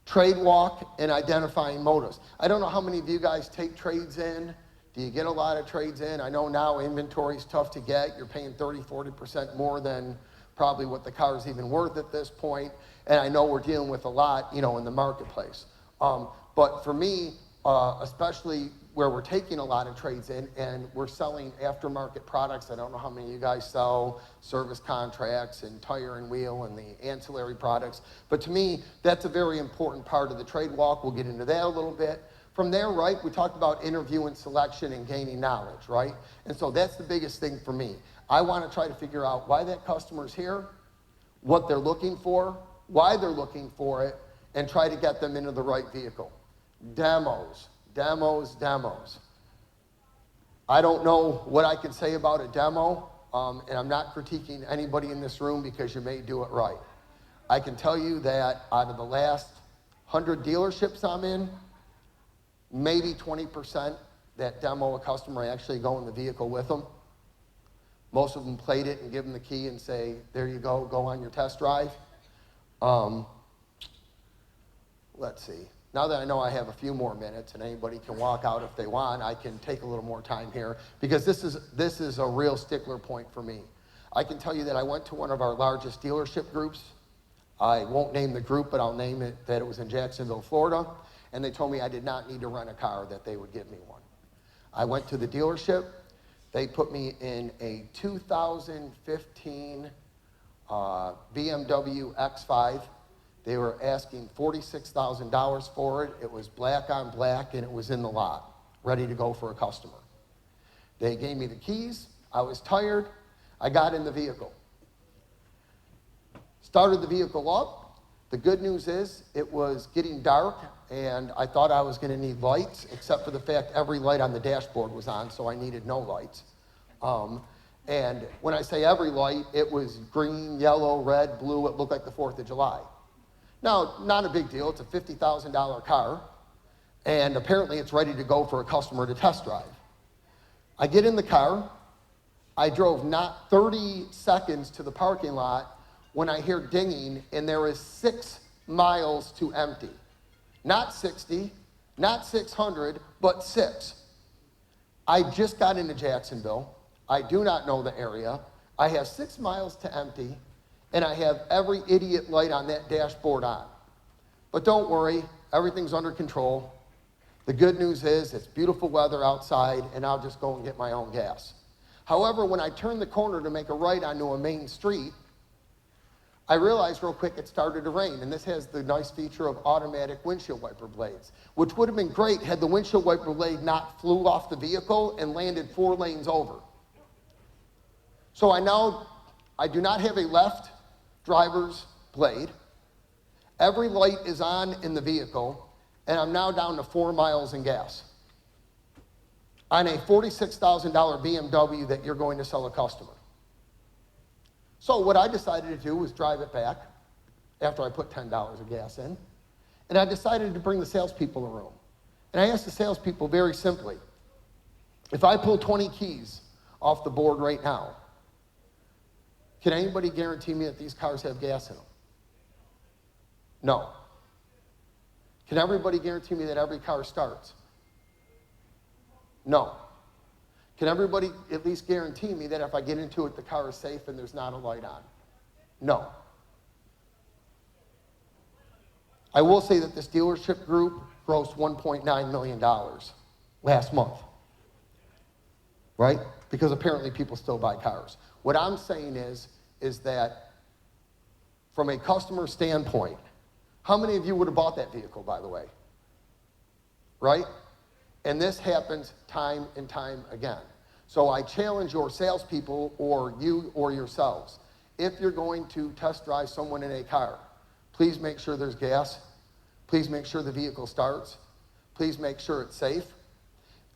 Trade walk and identifying motives. I don't know how many of you guys take trades in. Do you get a lot of trades in? I know now inventory is tough to get. You're paying 30, 40% more than probably what the car is even worth at this point. And I know we're dealing with a lot, in the marketplace. But for me, especially where we're taking a lot of trades in and we're selling aftermarket products, I don't know how many of you guys sell service contracts and tire and wheel and the ancillary products. But to me, that's a very important part of the trade walk. We'll get into that a little bit. From there, right, we talked about interview and selection and gaining knowledge, right? And so that's the biggest thing for me. I want to try to figure out why that customer's here, what they're looking for, why they're looking for it, and try to get them into the right vehicle. Demos, demos, demos. I don't know what I can say about a demo, and I'm not critiquing anybody in this room because you may do it right. I can tell you that out of the last 100 dealerships I'm in, maybe 20% that demo a customer actually go in the vehicle with them. Most of them played it and give them the key and say, there you go on your test drive. Let's see. Now that I know I have a few more minutes and anybody can walk out if they want, I can take a little more time here because this is a real stickler point for me. I can tell you that I went to one of our largest dealership groups. I won't name the group, but I'll name it that it was in Jacksonville, Florida. And they told me I did not need to rent a car, that they would give me one. I went to the dealership. They put me in a 2015 BMW X5. They were asking $46,000 for it. It was black on black, and it was in the lot, ready to go for a customer. They gave me the keys. I was tired. I got in the vehicle. Started the vehicle up. The good news is it was getting dark, and I thought I was going to need lights, except for the fact every light on the dashboard was on, so I needed no lights. And when I say every light, it was green, yellow, red, blue. It looked like the 4th of July. Now, not a big deal. It's a $50,000 car, and apparently it's ready to go for a customer to test drive. I get in the car. I drove not 30 seconds to the parking lot when I hear dinging, and there is 6 miles to empty. Not 60, not 600, but 6. I just got into Jacksonville. I do not know the area. I have 6 miles to empty, and I have every idiot light on that dashboard on. But don't worry, everything's under control. The good news is it's beautiful weather outside, and I'll just go and get my own gas. However, when I turned the corner to make a right onto a main street, I realized real quick it started to rain, and this has the nice feature of automatic windshield wiper blades, which would have been great had the windshield wiper blade not flew off the vehicle and landed 4 lanes over. So I do not have a left driver's blade. Every light is on in the vehicle, and I'm now down to 4 miles in gas on a $46,000 BMW that you're going to sell a customer. So what I decided to do was drive it back after I put $10 of gas in, and I decided to bring the salespeople in the room. And I asked the salespeople very simply, if I pull 20 keys off the board right now, can anybody guarantee me that these cars have gas in them? No. Can everybody guarantee me that every car starts? No. Can everybody at least guarantee me that if I get into it, the car is safe and there's not a light on? No. I will say that this dealership group grossed $1.9 million last month, right? Because apparently people still buy cars. What I'm saying is that from a customer standpoint, how many of you would have bought that vehicle, by the way? Right? And this happens time and time again. So I challenge your salespeople or you or yourselves, if you're going to test drive someone in a car, please make sure there's gas. Please make sure the vehicle starts. Please make sure it's safe,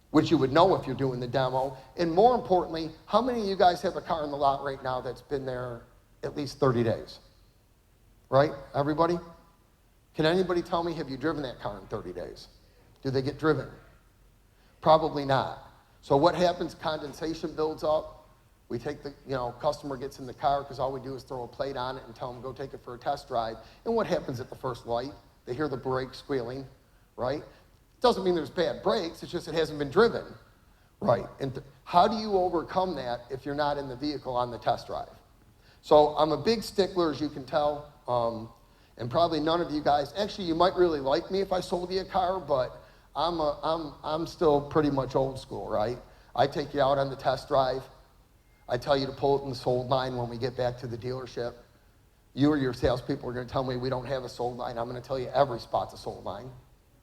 which you would know if you're doing the demo. And more importantly, how many of you guys have a car in the lot right now that's been there at least 30 days? Right? Everybody? Can anybody tell me, have you driven that car in 30 days? Do they get driven? Probably not. So what happens? Condensation builds up. We take the, customer gets in the car because all we do is throw a plate on it and tell them go take it for a test drive. And what happens at the first light? They hear the brakes squealing, right? Doesn't mean there's bad brakes, it's just it hasn't been driven, right? And how do you overcome that if you're not in the vehicle on the test drive? So I'm a big stickler, as you can tell, and probably none of you guys, actually you might really like me if I sold you a car, but I'm still pretty much old school, right? I take you out on the test drive. I tell you to pull it in the sold line when we get back to the dealership. You or your salespeople are going to tell me we don't have a sold line. I'm going to tell you every spot's a sold line,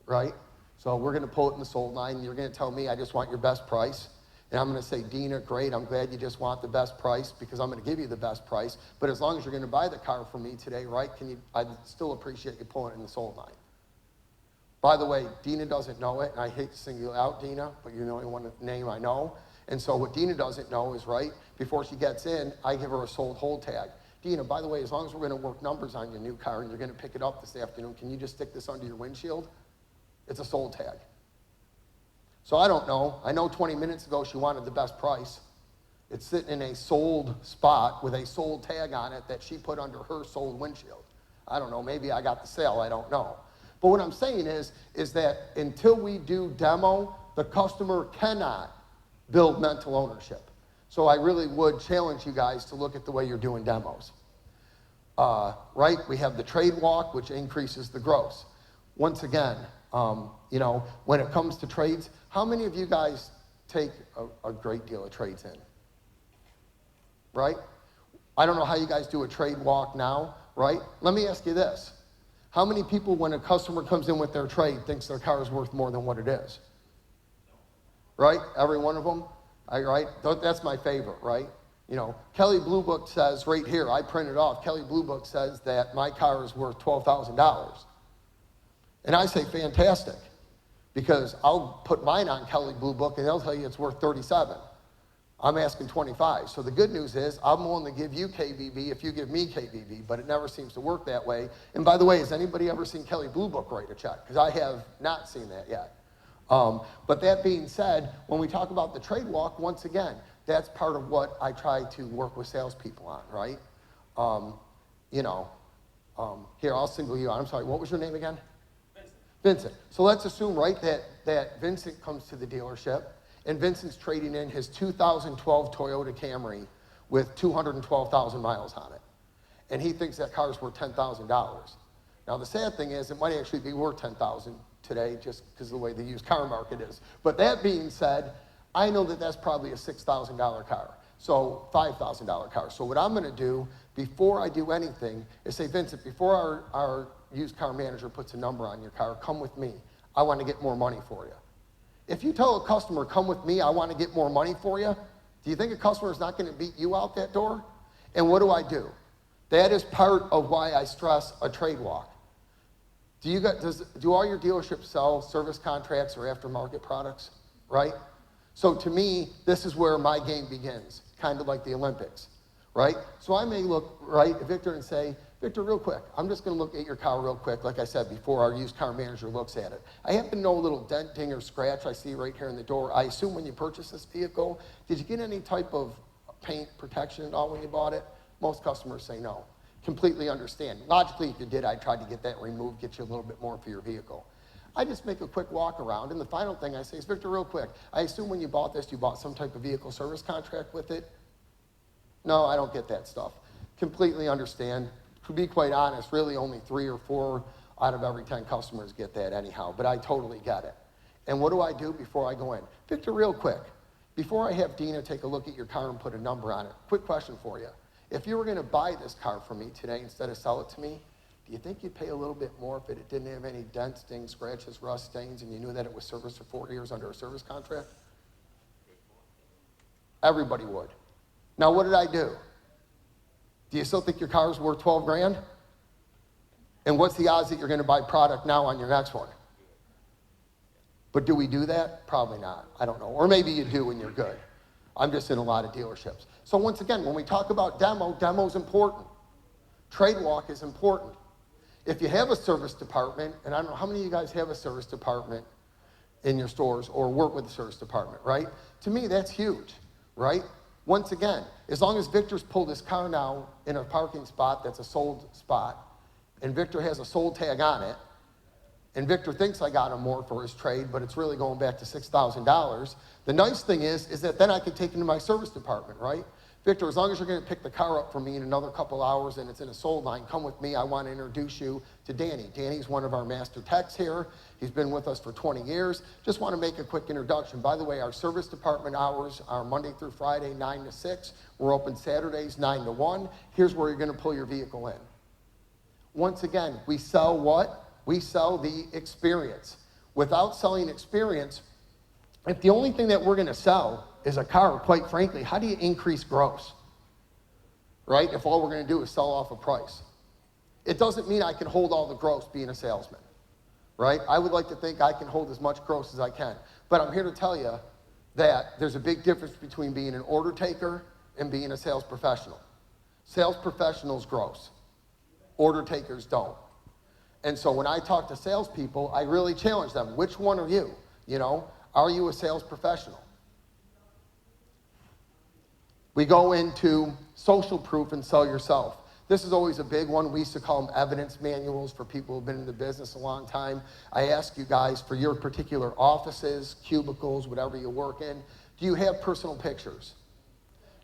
right? So we're going to pull it in the sold line, and you're going to tell me I just want your best price. And I'm going to say, Dina, great, I'm glad you just want the best price because I'm going to give you the best price. But as long as you're going to buy the car from me today, right, I'd still appreciate you pulling it in the sold line. By the way, Dina doesn't know it, and I hate to single you out, Dina, but you're the only one name I know. And so what Dina doesn't know is, right, before she gets in, I give her a sold hold tag. Dina, by the way, as long as we're going to work numbers on your new car and you're going to pick it up this afternoon, can you just stick this under your windshield? It's a sold tag. So I don't know. I know 20 minutes ago she wanted the best price. It's sitting in a sold spot with a sold tag on it that she put under her sold windshield. I don't know. Maybe I got the sale. I don't know. But what I'm saying is that until we do demo, the customer cannot build mental ownership. So I really would challenge you guys to look at the way you're doing demos. Right? We have the trade walk, which increases the gross. Once again, when it comes to trades, how many of you guys take a great deal of trades in? Right? I don't know how you guys do a trade walk now, right? Let me ask you this. How many people, when a customer comes in with their trade, thinks their car is worth more than what it is? Right? Every one of them? Right? That's my favorite, right? You know, Kelly Blue Book says right here, I printed off, Kelly Blue Book says that my car is worth $12,000. And I say, fantastic, because I'll put mine on Kelly Blue Book and they'll tell you it's worth 37. I'm asking 25. So the good news is I'm willing to give you KBB if you give me KBB, but it never seems to work that way. And by the way, has anybody ever seen Kelly Blue Book write a check? Because I have not seen that yet. But that being said, when we talk about the trade walk, once again, that's part of what I try to work with salespeople on, right? Here, I'll single you out. I'm sorry, what was your name again? Vincent. So let's assume, right, that Vincent comes to the dealership, and Vincent's trading in his 2012 Toyota Camry with 212,000 miles on it. And he thinks that car's worth $10,000. Now, the sad thing is, it might actually be worth $10,000 today just because of the way the used car market is. But that being said, I know that that's probably a $6,000 car, so $5,000 car. So what I'm going to do before I do anything is say, Vincent, before our used car manager puts a number on your car, come with me. I want to get more money for you. If you tell a customer, come with me, I want to get more money for you, do you think a customer is not going to beat you out that door? And what do? That is part of why I stress a trade walk. Do all your dealerships sell service contracts or aftermarket products, right? So to me, this is where my game begins, kind of like the Olympics, right? So I may look right at Victor and say, Victor, real quick, I'm just going to look at your car real quick, like I said before, our used car manager looks at it. I happen to know a little dent, ding, or scratch I see right here in the door. I assume when you purchased this vehicle, did you get any type of paint protection at all when you bought it? Most customers say no. Completely understand. Logically, if you did, I'd try to get that removed, get you a little bit more for your vehicle. I just make a quick walk around, and the final thing I say is, Victor, real quick, I assume when you bought this, you bought some type of vehicle service contract with it? No, I don't get that stuff. Completely understand. To be quite honest, really only 3 or 4 out of every 10 customers get that anyhow, but I totally get it. And what do I do before I go in? Victor, real quick, before I have Dina take a look at your car and put a number on it, quick question for you. If you were going to buy this car from me today instead of sell it to me, do you think you'd pay a little bit more if it didn't have any dents, dings, scratches, rust, stains, and you knew that it was serviced for 4 years under a service contract? Everybody would. Now, what did I do? Do you still think your car is worth 12 grand? And what's the odds that you're going to buy product now on your next one? But do we do that? Probably not. I don't know. Or maybe you do when you're good. I'm just in a lot of dealerships. So once again, when we talk about demo's important. Trade walk is important. If you have a service department, and I don't know how many of you guys have a service department in your stores or work with the service department, right? To me, that's huge, right? Once again, as long as Victor's pulled his car now in a parking spot that's a sold spot, and Victor has a sold tag on it, and Victor thinks I got him more for his trade, but it's really going back to $6,000, the nice thing is that then I can take him to my service department, right? Victor, as long as you're going to pick the car up for me in another couple hours and it's in a sold line, come with me. I want to introduce you to Danny. Danny's one of our master techs here. He's been with us for 20 years. Just want to make a quick introduction. By the way, our service department hours are Monday through Friday, 9 to 6. We're open Saturdays, 9 to 1. Here's where you're going to pull your vehicle in. Once again, we sell what? We sell the experience. Without selling experience, if the only thing that we're going to sell is a car, quite frankly, how do you increase gross? Right? If all we're going to do is sell off a price. It doesn't mean I can hold all the gross being a salesman. Right? I would like to think I can hold as much gross as I can. But I'm here to tell you that there's a big difference between being an order taker and being a sales professional. Sales professionals gross. Order takers don't. And so when I talk to salespeople, I really challenge them. Which one are you? You know, are you a sales professional? We go into social proof and sell yourself. This is always a big one. We used to call them evidence manuals for people who've been in the business a long time. I ask you guys for your particular offices, cubicles, whatever you work in, do you have personal pictures?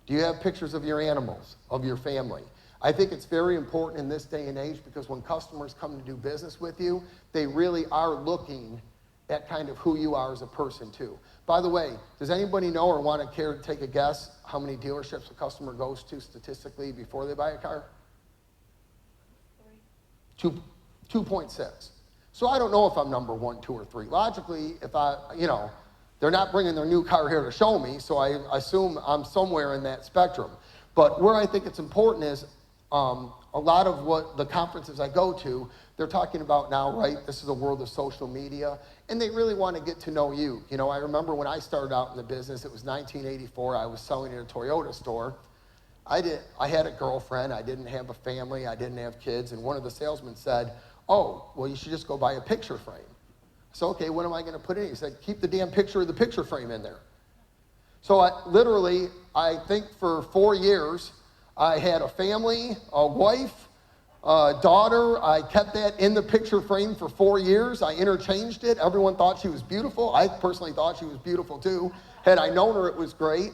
Do you have pictures of your animals, of your family? I think it's very important in this day and age because when customers come to do business with you, they really are looking at kind of who you are as a person too. By the way, does anybody know or want to care to take a guess how many dealerships a customer goes to statistically before they buy a car? 2.6. So I don't know if I'm number 1, 2, or 3. Logically, if they're not bringing their new car here to show me, so I assume I'm somewhere in that spectrum. But where I think it's important is a lot of what the conferences I go to, they're talking about now, right? This is a world of social media, and they really want to get to know you. I remember when I started out in the business, it was 1984, I was selling in a Toyota store. I had a girlfriend, I didn't have a family, I didn't have kids, and one of the salesmen said, "Oh, well, you should just go buy a picture frame." So, okay, what am I going to put in? He said, "Keep the damn picture of the picture frame in there." So I think for 4 years, I had a family, a wife, a daughter. I kept that in the picture frame for 4 years. I interchanged it. Everyone thought she was beautiful. I personally thought she was beautiful too. Had I known her, it was great.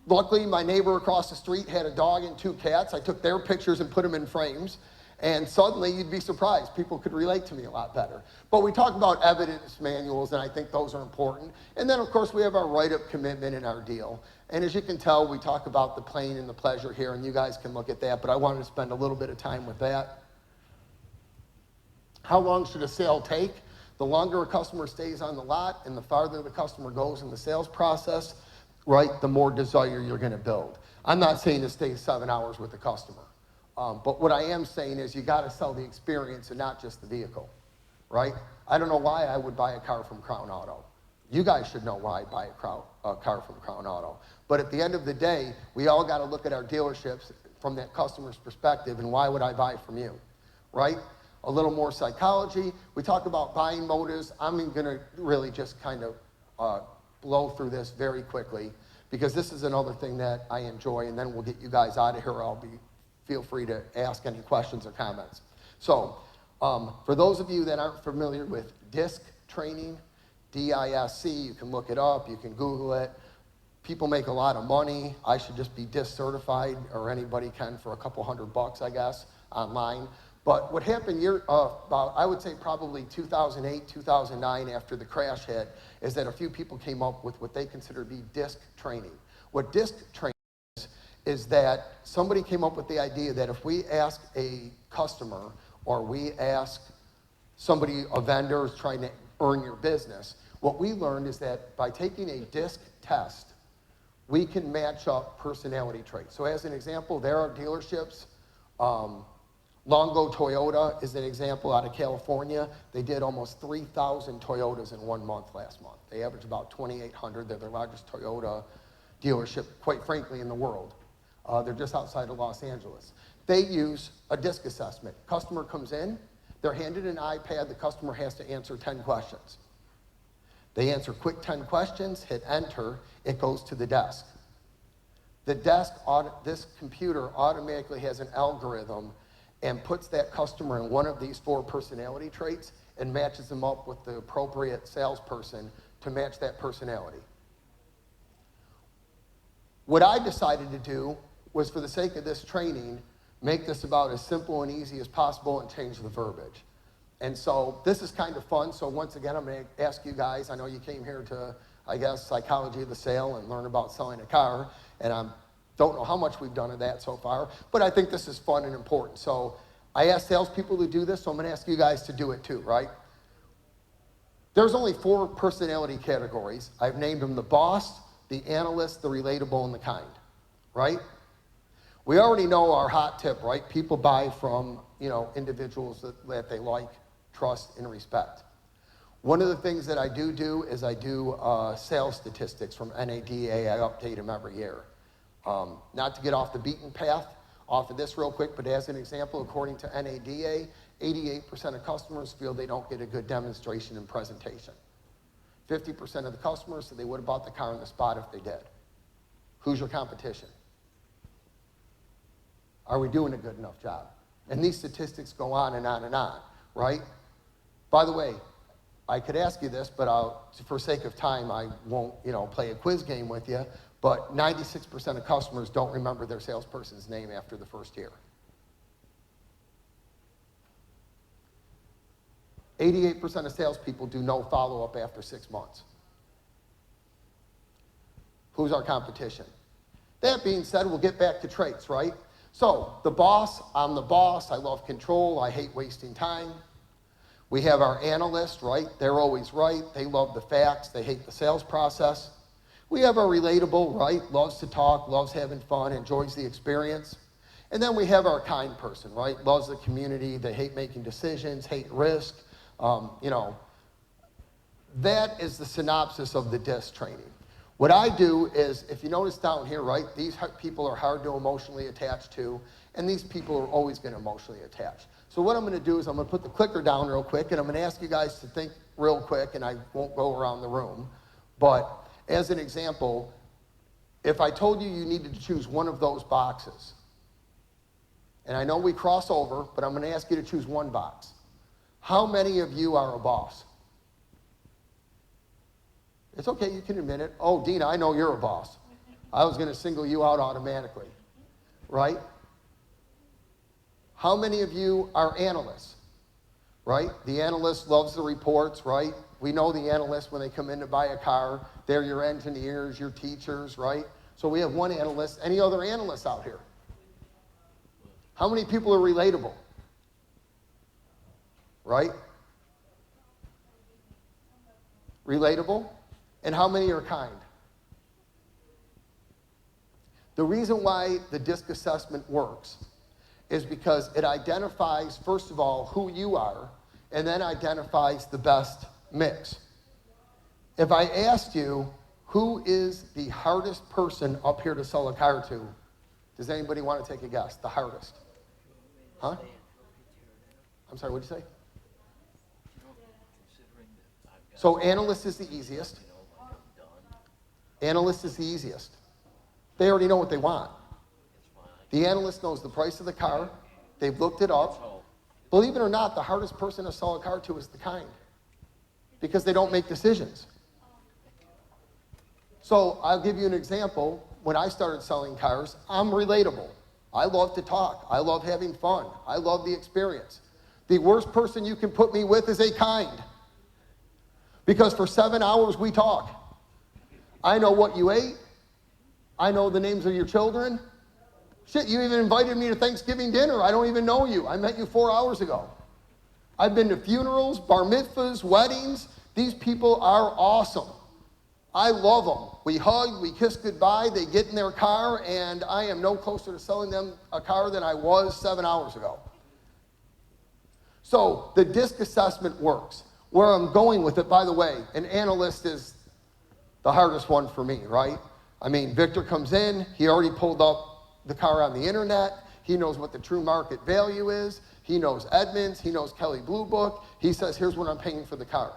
Luckily, my neighbor across the street had a dog and 2 cats. I took their pictures and put them in frames. And suddenly, you'd be surprised. People could relate to me a lot better. But we talk about evidence manuals, and I think those are important. And then, of course, we have our write-up commitment in our deal. And as you can tell, we talk about the pain and the pleasure here, and you guys can look at that, but I wanted to spend a little bit of time with that. How long should a sale take? The longer a customer stays on the lot and the farther the customer goes in the sales process, right, the more desire you're going to build. I'm not saying to stay 7 hours with the customer. But what I am saying is you got to sell the experience and not just the vehicle, right? I don't know why I would buy a car from Crown Auto. You guys should know why I buy a car from Crown Auto. But at the end of the day, we all got to look at our dealerships from that customer's perspective, and why would I buy from you, right? A little more psychology. We talk about buying motives. I'm going to really just kind of blow through this very quickly, because this is another thing that I enjoy, and then we'll get you guys out of here. Feel free to ask any questions or comments. So, for those of you that aren't familiar with DISC training, D-I-S-C, you can look it up, you can Google it. People make a lot of money. I should just be DISC certified, or anybody can for a couple $100, I guess, online. But what happened about, I would say probably 2008, 2009, after the crash hit, is that a few people came up with what they consider to be DISC training. What DISC training is that somebody came up with the idea that if we ask a customer, or we ask somebody, a vendor is trying to earn your business, what we learned is that by taking a DISC test, we can match up personality traits. So as an example, there are dealerships, Longo Toyota is an example out of California. They did almost 3,000 Toyotas in 1 month last month. They averaged about 2,800. They're the largest Toyota dealership, quite frankly, in the world. They're just outside of Los Angeles. They use a DISC assessment. Customer comes in, they're handed an iPad, the customer has to answer 10 questions. They answer quick 10 questions, hit enter, it goes to the desk. This computer automatically has an algorithm and puts that customer in one of these 4 personality traits and matches them up with the appropriate salesperson to match that personality. What I decided to do was, for the sake of this training, make this about as simple and easy as possible and change the verbiage. And so this is kind of fun. So once again, I'm going to ask you guys, I know you came here to, I guess, psychology of the sale and learn about selling a car, and I don't know how much we've done of that so far, but I think this is fun and important. So I asked salespeople to do this, so I'm going to ask you guys to do it too, right? There's only 4 personality categories. I've named them the boss, the analyst, the relatable, and the kind, right? We already know our hot tip, right? People buy from, individuals that they like, trust, and respect. One of the things that I do is I do sales statistics from NADA. I update them every year. Not to get off the beaten path off of this real quick, but as an example, according to NADA, 88% of customers feel they don't get a good demonstration and presentation. 50% of the customers said they would have bought the car on the spot if they did. Who's your competition? Are we doing a good enough job? And these statistics go on and on and on, right? By the way, I could ask you this, but for sake of time, I won't, play a quiz game with you, but 96% of customers don't remember their salesperson's name after the first year. 88% of salespeople do no follow-up after 6 months. Who's our competition? That being said, we'll get back to traits, right? So the boss, I'm the boss. I love control. I hate wasting time. We have our analyst, right? They're always right. They love the facts. They hate the sales process. We have our relatable, right? Loves to talk, loves having fun, enjoys the experience. And then we have our kind person, right? Loves the community. They hate making decisions, hate risk. That is the synopsis of the DISC training. What I do is, if you notice down here, right, these people are hard to emotionally attach to, and these people are always going to emotionally attach. So what I'm going to do is I'm going to put the clicker down real quick, and I'm going to ask you guys to think real quick, and I won't go around the room. But as an example, if I told you you needed to choose one of those boxes, and I know we cross over, but I'm going to ask you to choose one box. How many of you are a boss? It's okay, you can admit it. Oh, Dina, I know you're a boss. I was going to single you out automatically, right? How many of you are analysts, right? The analyst loves the reports, right? We know the analysts when they come in to buy a car. They're your engineers, your teachers, right? So we have one analyst. Any other analysts out here? How many people are relatable? Right? Relatable? And how many are kind? The reason why the DISC assessment works is because it identifies, first of all, who you are, and then identifies the best mix. If I asked you, who is the hardest person up here to sell a car to, does anybody want to take a guess? The hardest? Huh? I'm sorry, what'd you say? So analyst is the easiest. Analyst is the easiest. They already know what they want. The analyst knows the price of the car. They've looked it up. Believe it or not, the hardest person to sell a car to is the kind, because they don't make decisions. So I'll give you an example. When I started selling cars, I'm relatable. I love to talk. I love having fun. I love the experience. The worst person you can put me with is a kind, because for 7 hours we talk. I know what you ate. I know the names of your children. Shit, you even invited me to Thanksgiving dinner. I don't even know you. I met you 4 hours ago. I've been to funerals, bar mitzvahs, weddings. These people are awesome. I love them. We hug, we kiss goodbye, they get in their car, and I am no closer to selling them a car than I was 7 hours ago. So the DISC assessment works. Where I'm going with it, by the way, an analyst is the hardest one for me, right? I mean, Victor comes in, he already pulled up the car on the internet, he knows what the true market value is, he knows Edmunds, he knows Kelley Blue Book, he says, here's what I'm paying for the car.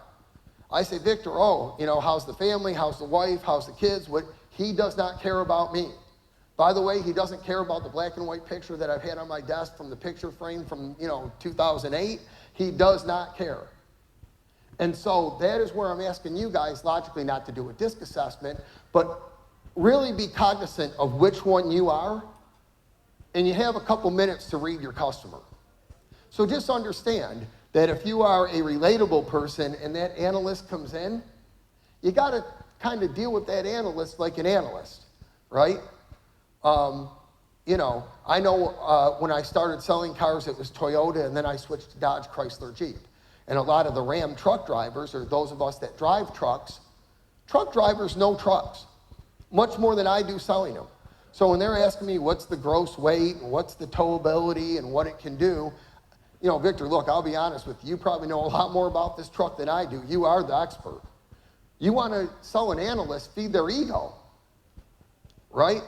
I say, Victor, how's the family, how's the wife, how's the kids? He does not care about me. By the way, he doesn't care about the black and white picture that I've had on my desk from the picture frame from, 2008. He does not care. And so that is where I'm asking you guys, logically, not to do a DISC assessment, but really be cognizant of which one you are, and you have a couple minutes to read your customer. So just understand that if you are a relatable person and that analyst comes in, you got to kind of deal with that analyst like an analyst, right? I know when I started selling cars, it was Toyota, and then I switched to Dodge, Chrysler, Jeep. And a lot of the Ram truck drivers, or those of us that drive trucks, truck drivers know trucks much more than I do selling them. So when they're asking me what's the gross weight and what's the towability and what it can do, Victor, look, I'll be honest with you. You probably know a lot more about this truck than I do. You are the expert. You want to sell an analyst, feed their ego, right?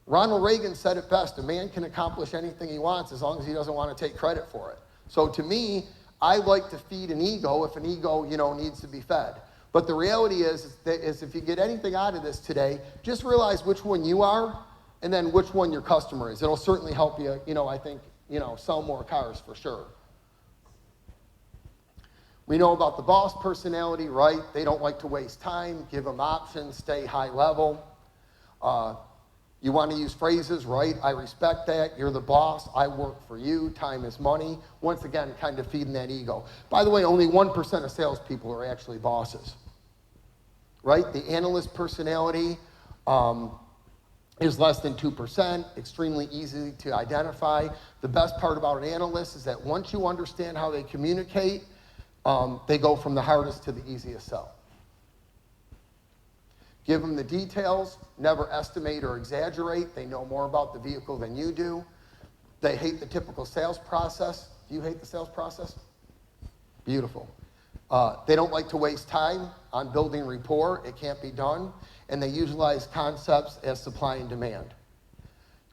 Ronald Reagan said it best, a man can accomplish anything he wants as long as he doesn't want to take credit for it. So to me, I like to feed an ego if an ego, needs to be fed. But the reality is if you get anything out of this today, just realize which one you are and then which one your customer is. It'll certainly help you, I think, sell more cars for sure. We know about the boss personality, right? They don't like to waste time, give them options, stay high level. You want to use phrases, right? I respect that. You're the boss. I work for you. Time is money. Once again, kind of feeding that ego. By the way, only 1% of salespeople are actually bosses, right? The analyst personality, is less than 2%, extremely easy to identify. The best part about an analyst is that once you understand how they communicate, they go from the hardest to the easiest sell. Give them the details, never estimate or exaggerate. They know more about the vehicle than you do. They hate the typical sales process. Do you hate the sales process? Beautiful. They don't like to waste time on building rapport. It can't be done. And they utilize concepts as supply and demand,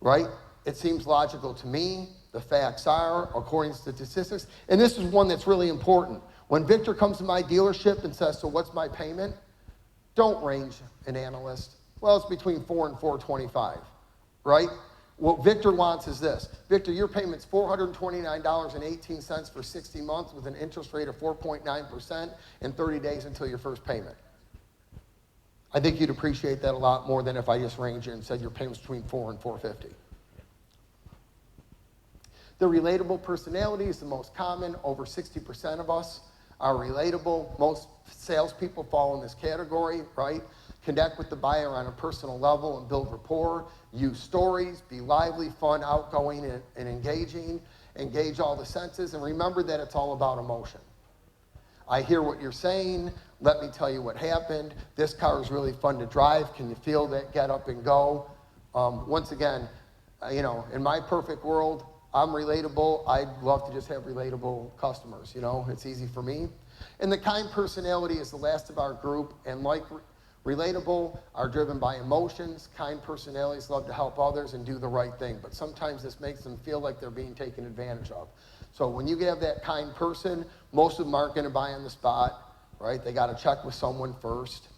right? It seems logical to me. The facts are, according to statistics, and this is one that's really important. When Victor comes to my dealership and says, so what's my payment? Don't range an analyst. Well, it's between $4 and $425, right? What Victor wants is this. Victor, your payment's $429.18 for 60 months with an interest rate of 4.9% and 30 days until your first payment. I think you'd appreciate that a lot more than if I just ranged it and said your payment's between $4 and $450. The relatable personality is the most common. Over 60% of us are relatable. Most salespeople fall in this category, right? Connect with the buyer on a personal level and build rapport. Use stories, be lively, fun, outgoing, and engaging. Engage all the senses, and remember that it's all about emotion. I hear what you're saying. Let me tell you what happened. This car is really fun to drive. Can you feel that? Get up and go. Once again, in my perfect world, I'm relatable. I'd love to just have relatable customers. It's easy for me. And the kind personality is the last of our group, and like relatable are driven by emotions. Kind personalities love to help others and do the right thing, but sometimes this makes them feel like they're being taken advantage of. So when you have that kind person, most of them aren't going to buy on the spot, right? They got to check with someone first.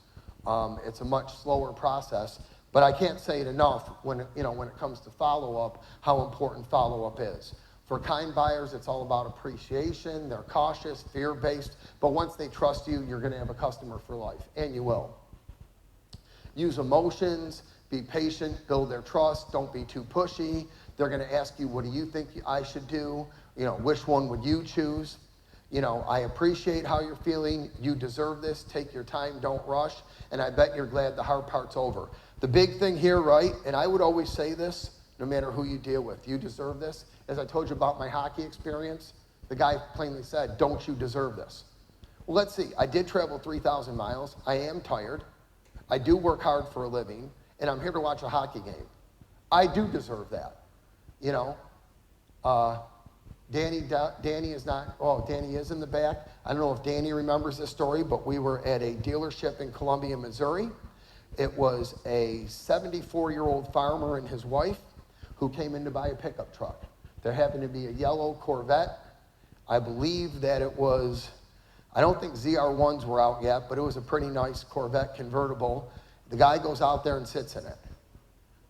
It's a much slower process, but I can't say it enough when it comes to follow-up, how important follow-up is. For kind buyers, it's all about appreciation. They're cautious, fear-based, but once they trust you, you're going to have a customer for life, and you will. Use emotions, be patient, build their trust, don't be too pushy. They're going to ask you, what do you think I should do? Which one would you choose? I appreciate how you're feeling. You deserve this. Take your time, don't rush, and I bet you're glad the hard part's over. The big thing here, right, and I would always say this, no matter who you deal with, you deserve this. As I told you about my hockey experience, the guy plainly said, don't you deserve this? Well, let's see. I did travel 3,000 miles. I am tired. I do work hard for a living, and I'm here to watch a hockey game. I do deserve that. Danny is not, Danny is in the back. I don't know if Danny remembers this story, but we were at a dealership in Columbia, Missouri. It was a 74-year-old farmer and his wife who came in to buy a pickup truck. There happened to be a yellow Corvette. I believe that it was, I don't think ZR1s were out yet, but it was a pretty nice Corvette convertible. The guy goes out there and sits in it.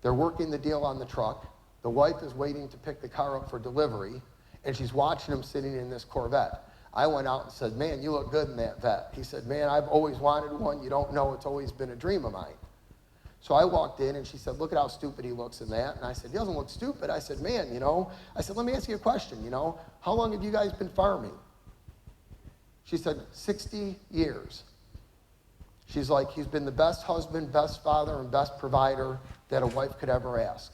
They're working the deal on the truck. The wife is waiting to pick the car up for delivery, and she's watching him sitting in this Corvette. I went out and said, man, you look good in that vet. He said, man, I've always wanted one. You don't know, it's always been a dream of mine. So I walked in, and she said, look at how stupid he looks in that. And I said, he doesn't look stupid. I said, man, I said, let me ask you a question, how long have you guys been farming? She said, 60 years. She's like, he's been the best husband, best father, and best provider that a wife could ever ask.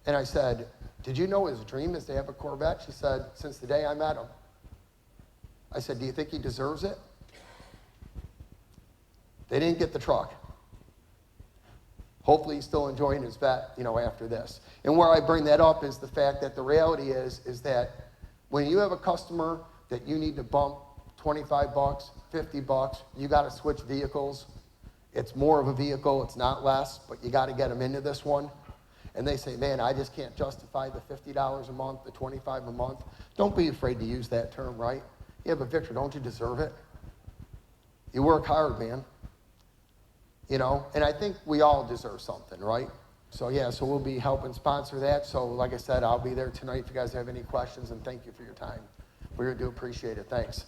And I said, did you know his dream is to have a Corvette? She said, since the day I met him. I said, do you think he deserves it? They didn't get the truck. Hopefully he's still enjoying his vet, after this. And where I bring that up is the fact that the reality is that when you have a customer that you need to bump $25, $50, you got to switch vehicles. It's more of a vehicle, it's not less, but you got to get them into this one. And they say, man, I just can't justify the $50 a month, the $25 a month. Don't be afraid to use that term, right? Yeah, but Victor, don't you deserve it? You work hard, man. And I think we all deserve something, right? So we'll be helping sponsor that. So like I said, I'll be there tonight if you guys have any questions, and thank you for your time. We really do appreciate it. Thanks.